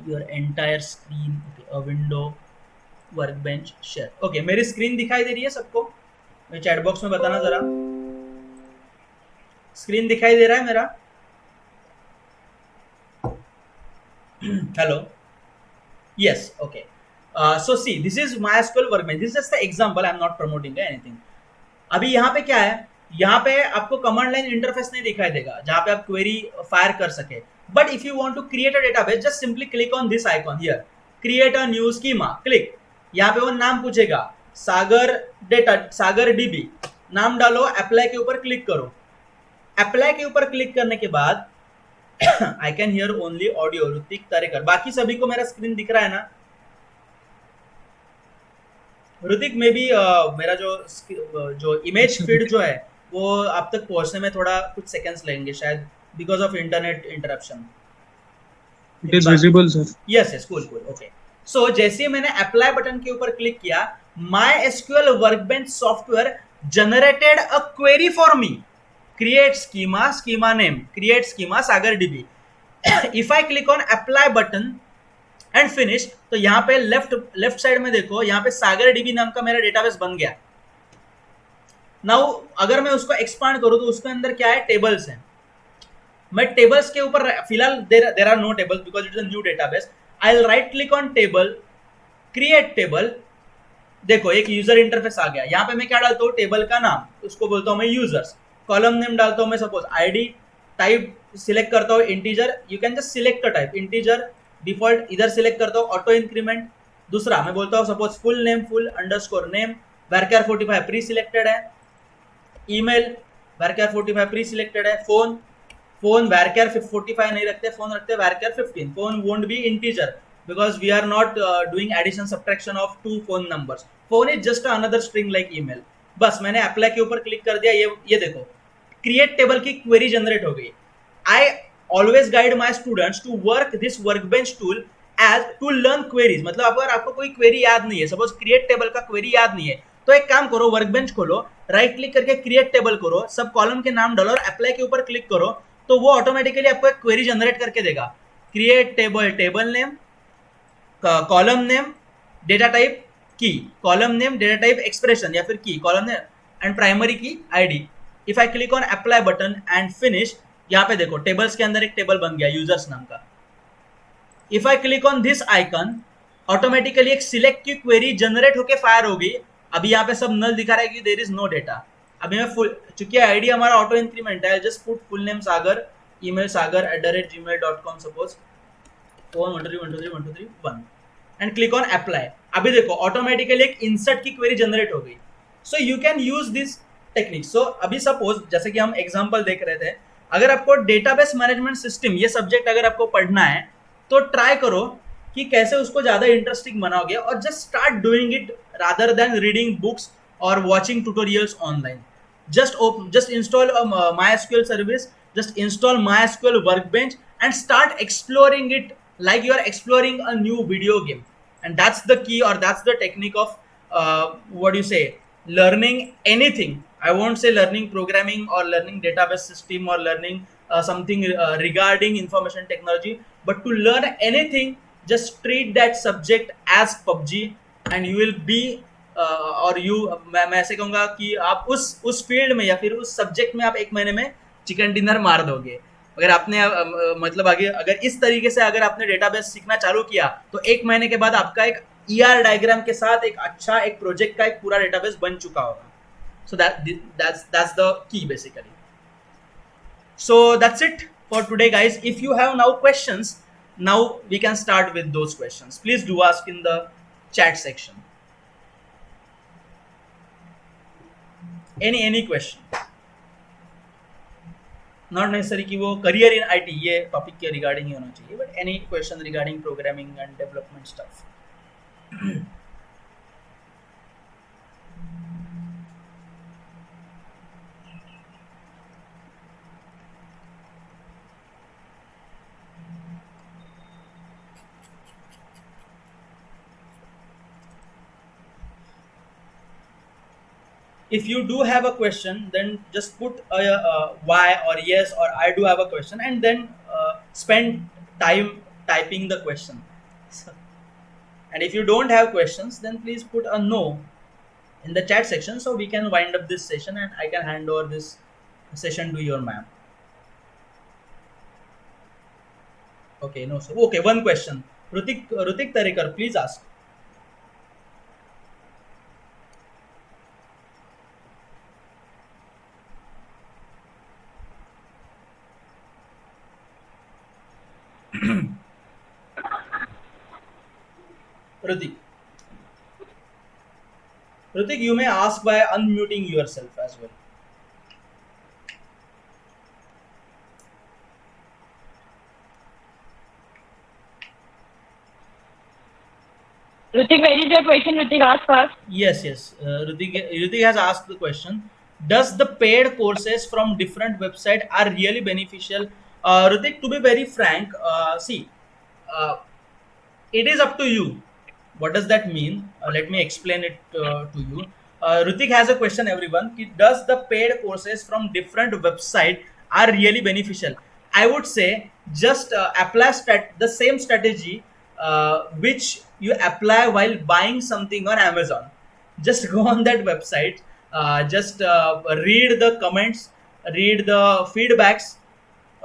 your entire screen, okay, a window, workbench, share, okay, मेरी स्क्रीन दिखाई दे रही है सबको? मैं चैट बॉक्स में बताना जरा, स्क्रीन दिखाई दे रहा है मेरा? Hello, yes, okay, so see, this is MySQL workbench, this is just the example, I am not promoting anything। अभी यहाँ पे क्या है, यहाँ पे आपको कमांड लाइन इंटरफेस नहीं दिखाई देगा जहाँ पे आप क्वेरी फायर कर सके, but if you want to create a database just simply click on this icon here, create a new schema, click. यहाँ पे वो नाम पूछेगा, सागर डेटा, सागर डीबी, नाम डालो, अप्लाई के ऊपर क्लिक करो। अप्लाई के ऊपर क्लिक करने के बाद I can hear only audio, Hrithik Tarekar, बाकी सभी को मेरा स्क्रीन दिख रहा है ना? ऋतिक में भी मेरा जो इमेज फीड जो है वो आप तक पहुंचने में थोड़ा कुछ सेकंड्स लगेंगे शायद, because of internet interruption. It is visible sir. Yes yes, cool cool, okay. So जैसे मैंने अप्लाई बटन के ऊपर क्लिक किया, MySQL workbench software generated a query for me, create schema, schema name, create schema Sagar DB. If I click on apply button and finish, तो यहाँ पे लेफ्ट साइड में देखो, यहाँ पे सागर डीबी नाम का मेरा डेटाबेस बन गया। नाउ अगर मैं उसको एक्सपांड करूँ तो उसके अंदर क्या है, टेबल्स हैं। मैं टेबल्स के ऊपर फिलहाल there are no tables because it is a new database. I will right click on table, create table. देखो एक यूजर इंटरफेस आ गया। यहाँ पे मैं क्या डालता हूँ, टेबल का नाम, उसको बोलता हूँ मैं यूजर्स। कॉलम नेम डालता हूँ मैं सपोज आईडी, टाइप सिलेक्ट करता हूँ integer, you can just select a type, integer default इधर सिलेक्ट करता हूँ, ऑटो इंक्रीमेंट। दूसरा मैं बोलता हूँ suppose full name, full underscore name, varchar 45 pre selected है। ईमेल varchar 45 प्री सिलेक्टेड है। फोन varchar 45 नहीं रखते, फोन रखते varchar 15। Phone won't be integer because we are not doing addition subtraction of two phone numbers. Phone is just another string like email. बस मैंने अप्लाई के ऊपर क्लिक कर दिया। ये देखो क्रिएट टेबल की क्वेरी जनरेट हो गई। I always guide my students to work this workbench tool as to learn queries। मतलब अगर आपको कोई क्वेरी याद नहीं है, सपोज क्रिएट टेबल का क्वेरी याद नहीं है, तो एक काम करो, वर्कबेंच खोलो, राइट क्लिक करके क्रिएट टेबल करो, सब कॉलम के नाम डालो और अप्लाई के ऊपर क्लिक करो, तो वो ऑटोमेटिकली आपको एक क्वेरी जनरेट करके देगा। Create table, table name, column name, data type key, column name, data type expression या फिर key, column name and primary key ID. If I click on apply button and finish, यहाँ पे देखो टेबल्स के अंदर एक टेबल बन गया यूजर्स नाम का। If I click on this icon, automatically एक सिलेक्ट की क्वेरी जनरेट होके फायर हो गई। अभी यहाँ पे सब नल दिखा रहा है कि देयर इज नो डेटा। अभी मैं फुल, चूंकि आईडी हमारा ऑटो इंक्रीमेंट है, just put full name Sagar, email sagar@gmail.com suppose, 123123123 and click on apply. अभी देखो ऑटोमेटिकली एक इंसर्ट की क्वेरी जनरेट हो गई। So you can use this technique. So अभी सपोज जैसे कि हम एग्जांपल देख रहे थे, अगर आपको डेटाबेस मैनेजमेंट सिस्टम ये सब्जेक्ट अगर आपको पढ़ना है तो ट्राई करो कि कैसे उसको ज्यादा इंटरेस्टिंग बनाओगे, और just start doing it rather than reading books और watching tutorials online. just install a MySQL service, just install MySQL workbench and start exploring it like you are exploring a new video game. And that's the key, or that's the technique of what do you say, learning anything. I won't say learning programming or learning database system or learning something regarding information technology, but to learn anything, just treat that subject as PUBG and you will be और यू मैं ऐसे कहूँगा कि आप उस फील्ड में या फिर उस सब्जेक्ट में आप एक महीने में चिकन डिनर मार दोगे। अगर आपने मतलब आगे अगर इस तरीके से अगर आपने डेटाबेस सीखना चालू किया तो एक महीने के बाद आपका एक ER डायग्राम के साथ एक अच्छा एक प्रोजेक्ट का एक पूरा डेटाबेस बन चुका होगा। सो that's the key basically. So that's it for today guys. If you have now questions, now we can start with those questions. Please do ask in the chat section. Any question? Not necessary कि वो career in IT ये topic के regarding ही होना चाहिए, but any question regarding programming and development stuff. If you do have a question, then just put a Y or yes or I do have a question, and then spend time typing the question. And if you don't have questions, then please put a no in the chat section so we can wind up this session and I can hand over this session to your ma'am. Okay, no, so okay, one question. Rutik Tarekar, please ask. Rutik. Rutik, you may ask by unmuting yourself as well. Ritik, where is your question? Ritik, ask first. Yes. Ritik has asked the question. Does the paid courses from different website are really beneficial? Ritik, to be very frank, see, it is up to you. What does that mean? Let me explain it to you. Ritik has a question, everyone. Does the paid courses from different website are really beneficial? I would say just apply the same strategy which you apply while buying something on Amazon. Just go on that website, just read the comments, read the feedbacks.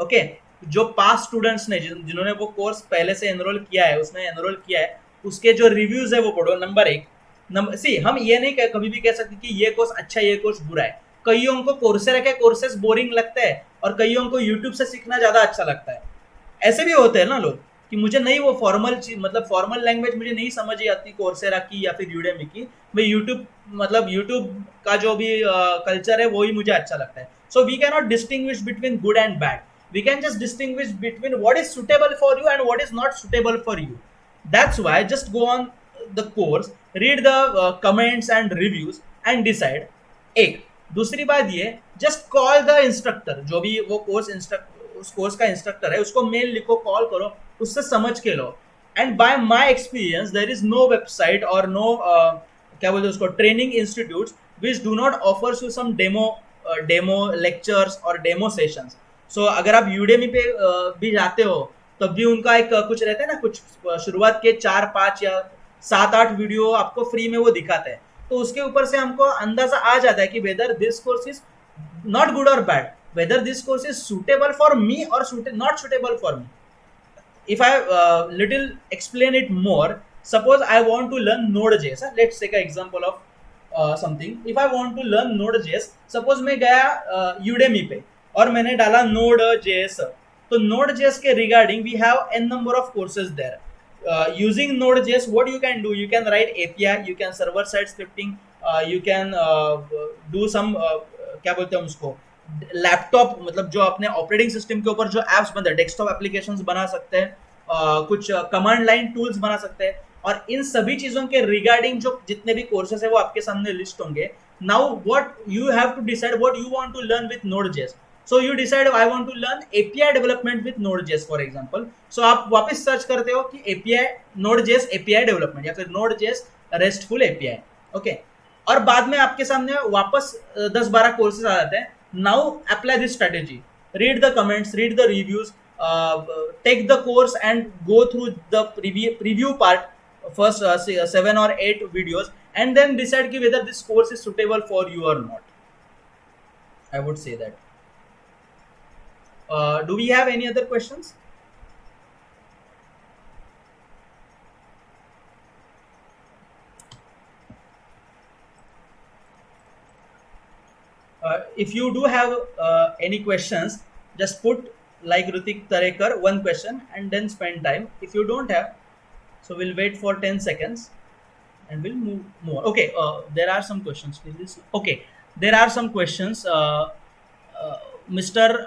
Okay जो पास स्टूडेंट्स ने जिन्होंने वो कोर्स पहले से एनरोल किया है, उसने एनरोल किया है, उसके जो रिव्यूज है वो पढ़ो. नंबर एक. नंबर सी हम ये नहीं कभी भी कह सकते कि ये कोर्स अच्छा है, ये कोर्स बुरा है. कईयों को कोर्सेरा के कोर्सेस बोरिंग लगता है और कईयों को यूट्यूब से सीखना ज्यादा अच्छा लगता है. ऐसे भी होते हैं ना लोग कि मुझे नहीं वो फॉर्मल चीज, मतलब फॉर्मल लैंग्वेज मुझे नहीं समझ आती कोर्सेरा की या फिर यूडेमी की. मैं यूट्यूब, मतलब यूट्यूब का जो भी कल्चर है वो ही मुझे अच्छा लगता है. So we can not distinguish between good and bad. We can just distinguish between what is suitable for you and what is not suitable for you. That's why just go on the course, read the comments and reviews and decide. एक दूसरी बात ये, just call the instructor, जो भी वो उस कोर्स का इंस्ट्रक्टर है उसको मेल लिखो, कॉल करो, उससे समझ के लो. And by my experience there is no website और नो क्या बोलते हैं उसको, training institutes which do not offers you some demo lectures और डेमो सेशंस. सो अगर आप यूडेमी पे भी जाते हो तब भी उनका एक कुछ रहता है ना, कुछ शुरुआत के 4-5 या 7-8 वीडियो आपको फ्री में वो दिखाते हैं. तो उसके ऊपर से हमको अंदाजा आ जाता है कि whether this course is not good और bad, whether this course is suitable for me और not suitable for me. If I little explain it more, suppose I want to learn Node.js. Let's take an example of something. If I want to learn Node.js, suppose मैं गया Udemy पे और मैंने डाला Node.js. तो Node.js के regarding we have n number of courses there. Using Node.js, what you can do? You can write API, you can server side scripting, you can do some क्या बोलते हैं उसको, लैपटॉप, मतलब जो अपने ऑपरेटिंग सिस्टम के ऊपर जो एप्स बनते हैं, डेस्कटॉप एप्लीकेशंस बना सकते हैं, कुछ कमांड लाइन टूल्स बना सकते हैं. और इन सभी चीजों के रिगार्डिंग जो जितने भी कोर्सेस है वो आपके सामने लिस्ट होंगे. Now what you have to decide what you want to learn with Node.js. So you decide I want to learn API development with Node.js for example. So आप वापस सर्च करते हो कि API Node.js API डेवलपमेंट या फिर Node.js RESTful API. ओके, और बाद में आपके सामने वापस 10-12 कोर्सेज आ जाते हैं. Now apply this strategy. Read the comments, read the reviews, take the course and go through the preview part, first 7 or 8 videos, and then decide ki whether this course is suitable for you or not. I would say that. Do we have any other questions? If you do have any questions, just put like Rutik Tarekar one question and then spend time. If you don't have, so we'll wait for 10 seconds. and we'll move on. Okay, there are some questions. Please. Okay, there are some questions. Mr.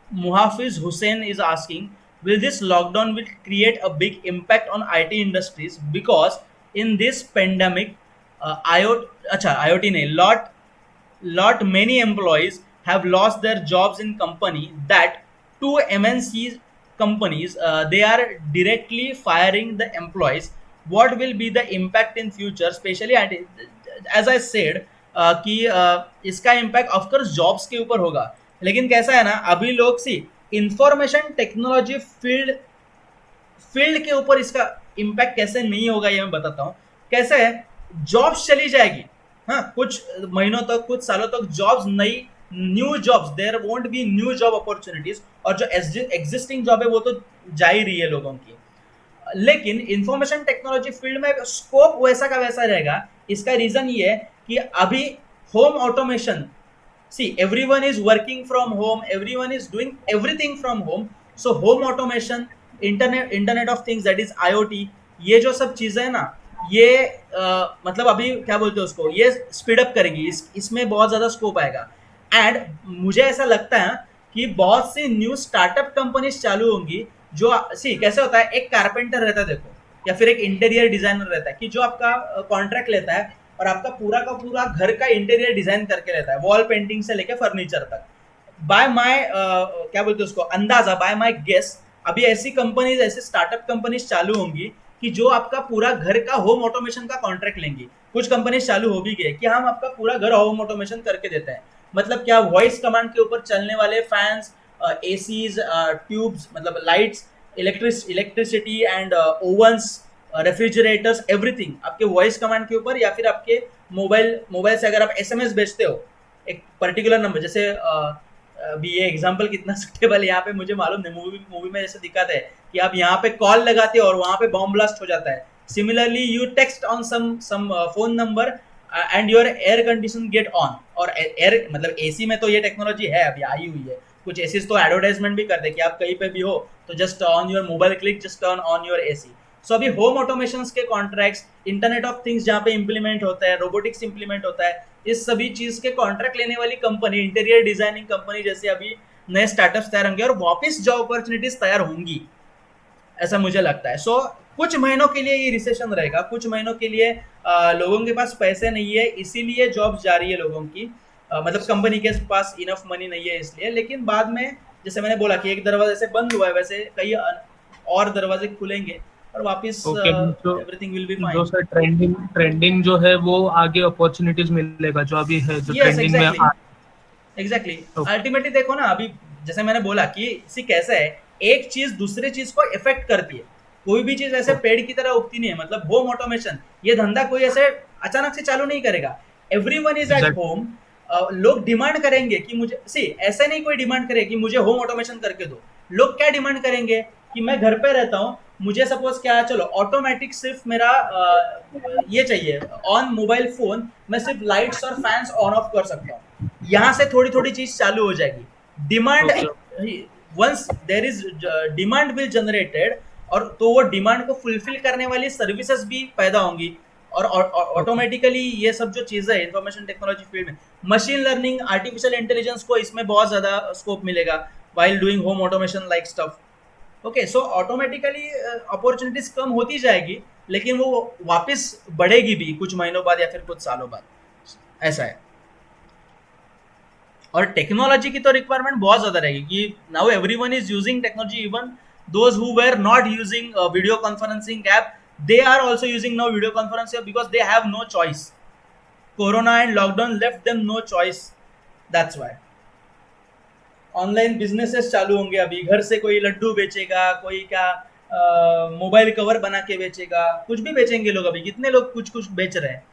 Muhafiz Hussain is asking, will this lockdown will create a big impact on IT industries because in this pandemic, IoT ne lot many employees have lost their jobs in company that two MNC companies they are directly firing the employees. What will be the impact in future, especially as I said कि इसका इम्पैक्ट ऑफकोर्स जॉब्स के ऊपर होगा, लेकिन कैसा है ना अभी लोग सी इंफॉर्मेशन टेक्नोलॉजी फील्ड के ऊपर इसका इम्पैक्ट कैसे नहीं होगा ये मैं बताता हूँ. कैसे है, जॉब्स चली जाएगी, हाँ कुछ महीनों तक कुछ सालों तक जॉब्स नई new jobs there won't be new job opportunities, और जो एग्जिस्टिंग जॉब है वो तो जा ही रही है लोगों की. लेकिन इंफॉर्मेशन टेक्नोलॉजी फील्ड में स्कोप वैसा का वैसा रहेगा. इसका रीजन ये है कि अभी home automation, see everyone is working from home, everyone is doing everything from home. So home automation, internet of things that is IoT, ये जो सब चीजें है ना ये मतलब अभी क्या बोलते हैं उसको, ये स्पीड अप करेंगी, इसमें बहुत ज्यादा स्कोप आएगा. एंड मुझे ऐसा लगता है कि बहुत सी न्यू स्टार्टअप कंपनीज चालू होंगी. जो सी कैसे होता है, एक कारपेंटर रहता है देखो, या फिर एक इंटीरियर डिजाइनर रहता है कि जो आपका कॉन्ट्रैक्ट लेता है और आपका पूरा का पूरा घर का इंटीरियर डिजाइन करके लेता है, वॉल पेंटिंग से लेके फर्नीचर तक. बाय माय क्या बोलते हैं उसको, अंदाजा, बाय माय गेस, अभी ऐसी कंपनीज, ऐसी स्टार्टअप कंपनीज चालू होंगी कि जो आपका पूरा घर का होम ऑटोमेशन का कॉन्ट्रैक्ट लेंगी. कुछ कंपनीज चालू हो भी गई कि हम आपका पूरा घर होम ऑटोमेशन करके देते हैं. मतलब क्या, वॉइस कमांड के ऊपर चलने वाले फैंस, एसीज, ट्यूब्स, मतलब lights, electricity and ovens, refrigerators, everything आपके वॉइस कमांड के ऊपर, या फिर आपके मोबाइल से अगर आप एसएमएस भेजते हो एक पर्टिकुलर नंबर, जैसे अभी ये एग्जांपल कितना सुटेबल है यहाँ पे मुझे मालूम नहीं, मूवी में जैसे दिखाते हैं कि आप यहाँ पे कॉल लगाते हो और वहाँ पे बॉम्ब ब्लास्ट हो जाता है. Similarly you text on some phone number and your air condition get on, और एयर मतलब एसी में तो ये टेक्नोलॉजी है अभी आई हुई है. कुछ एसी तो एडवर्टाइजमेंट भी करते हैं कि आप कहीं पे भी हो तो just on your mobile click, just turn on your AC. So अभी होम ऑटोमेशन के कॉन्ट्रैक्ट्स, इंटरनेट ऑफ थिंग्स जहाँ पे इंप्लीमेंट होता है, रोबोटिक्स इंप्लीमेंट होता है, इस सभी चीज के कॉन्ट्रैक्ट लेने वाली कंपनी, इंटीरियर डिजाइनिंग कंपनी जैसे अभी नए स्टार्टअप्स तैयार होंगे और वापस जॉब अपॉर्चुनिटीज तैयार होंगी, ऐसा मुझे लगता है. सो कुछ महीनों के लिए ये रिसेशन रहेगा, कुछ महीनों के लिए लोगों के पास पैसे नहीं है इसीलिए जॉब्स जा रही है लोगों की, मतलब कंपनी के पास इनफ मनी नहीं है इसलिए. लेकिन बाद में जैसे मैंने बोला कि एक दरवाजे से बंद हुआ है, वैसे कई और दरवाजे खुलेंगे और वापस एवरीथिंग विल बी फाइन. जो सर ट्रेंडिंग जो है वो आगे अपॉर्चुनिटीज मिलेगा, जो अभी है जो ट्रेंडिंग में एग्जैक्टली. अल्टीमेटली देखो ना, अभी जैसे मैंने बोला कि सी कैसा है, एक चीज दूसरे चीज को इफेक्ट करती है. कोई भी चीज ऐसे पेड़ की तरह उगती नहीं है. मतलब होम ऑटोमेशन ये धंधा कोई ऐसे अचानक से चालू नहीं करेगा. Everyone is at home. लोग डिमांड करेंगे कि मुझे, सी ऐसे नहीं कोई डिमांड करे कि मुझे होम ऑटोमेशन करके दो. लोग क्या डिमांड करेंगे कि मैं घर पे रहता हूँ, मुझे सपोज क्या, चलो ऑटोमेटिक सिर्फ मेरा ये चाहिए, ऑन मोबाइल फोन मैं सिर्फ लाइट्स और फैंस ऑन ऑफ कर सकता हूँ. यहाँ से थोड़ी थोड़ी चीज चालू हो जाएगी. Demand, once there is demand will generated, और तो वो डिमांड को फुलफिल करने वाली सर्विसेज भी पैदा होंगी. और ऑटोमेटिकली ये सब जो चीज़ें है इंफॉर्मेशन टेक्नोलॉजी फील्ड में, मशीन लर्निंग, आर्टिफिशियल इंटेलिजेंस को इसमें बहुत ज़्यादा स्कोप मिलेगा while doing home automation like stuff. Okay, so automatically opportunities कम होती जाएगी, लेकिन वो वापस बढ़ेगी भी कुछ महीनों बाद या फिर कुछ सालों बाद, ऐसा है. और टेक्नोलॉजी की तो रिक्वायरमेंट बहुत ज़्यादा रहेगी कि now everyone is using technology. Even those who were not using video conferencing app, they are also using now video conferencing because they have no choice. Corona and lockdown left them no choice. That's why online businesses चालू होंगे. अभी घर से कोई लड्डू बेचेगा, कोई क्या मोबाइल कवर बना के बेचेगा, कुछ भी बेचेंगे लोग. अभी कितने लोग कुछ कुछ बेच रहे हैं,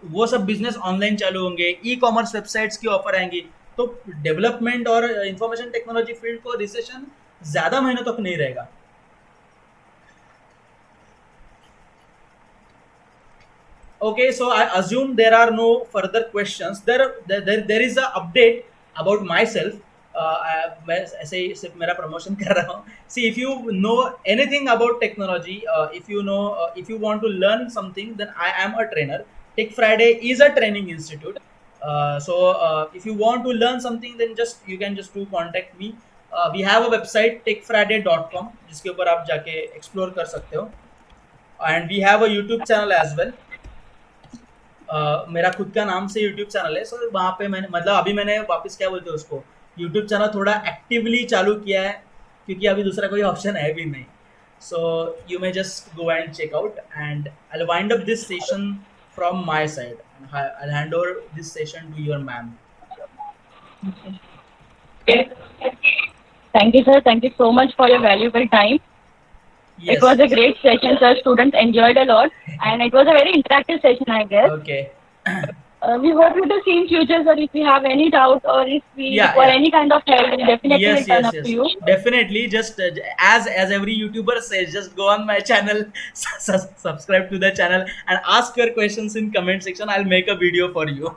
वो सब बिजनेस ऑनलाइन चालू होंगे. ई कॉमर्स वेबसाइट्स की ऑफर आएंगी. तो डेवलपमेंट और इंफॉर्मेशन टेक्नोलॉजी फील्ड को रिसेशन ज़्यादा महीनों तक नहीं रहेगा. Okay, so I assume there are no further questions. There is a update about myself. मैं ऐसे ही सिर्फ मेरा प्रमोशन कर रहा हूँ. See, if you know anything about technology, if you want to learn something, then I am a trainer. Tech Friday is a training institute. So if you want to learn something, then just you can just do contact me. We have a website techfriday.com जिसके ऊपर आप जाके explore कर सकते हो, and we have a YouTube channel as well. मेरा खुद का नाम से यूट्यूब चैनल है, सो वहाँ पे मैंने मतलब अभी मैंने वापस क्या बोलते हैं उसको, यूट्यूब चैनल थोड़ा एक्टिवली चालू किया है क्योंकि अभी दूसरा कोई ऑप्शन है भी नहीं. So you may just go and check out, and I wind up this session from my side, I hand over this session to your ma'am. Thank you, sir. Thank you so much for your valuable time. Yes. It was a great session, sir. Students enjoyed a lot, and it was a very interactive session, I guess. Okay. We hope you to see in future, sir. If we have any doubt or if we require any kind of help, we definitely will turn up to you. Definitely. Just as every YouTuber says, just go on my channel, subscribe to the channel, and ask your questions in comment section. I'll make a video for you.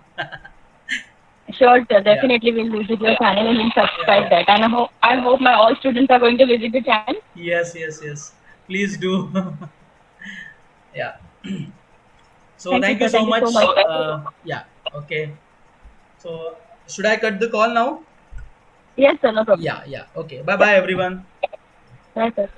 Sure, sir. Definitely we'll visit your channel and we'll subscribe that. And I hope my all students are going to visit the channel. Yes. Please do. Yeah. So thank you so much. Yeah. Okay. So should I cut the call now? Yes, sir. No problem. Yeah. Okay. Bye, everyone. Yes, sir.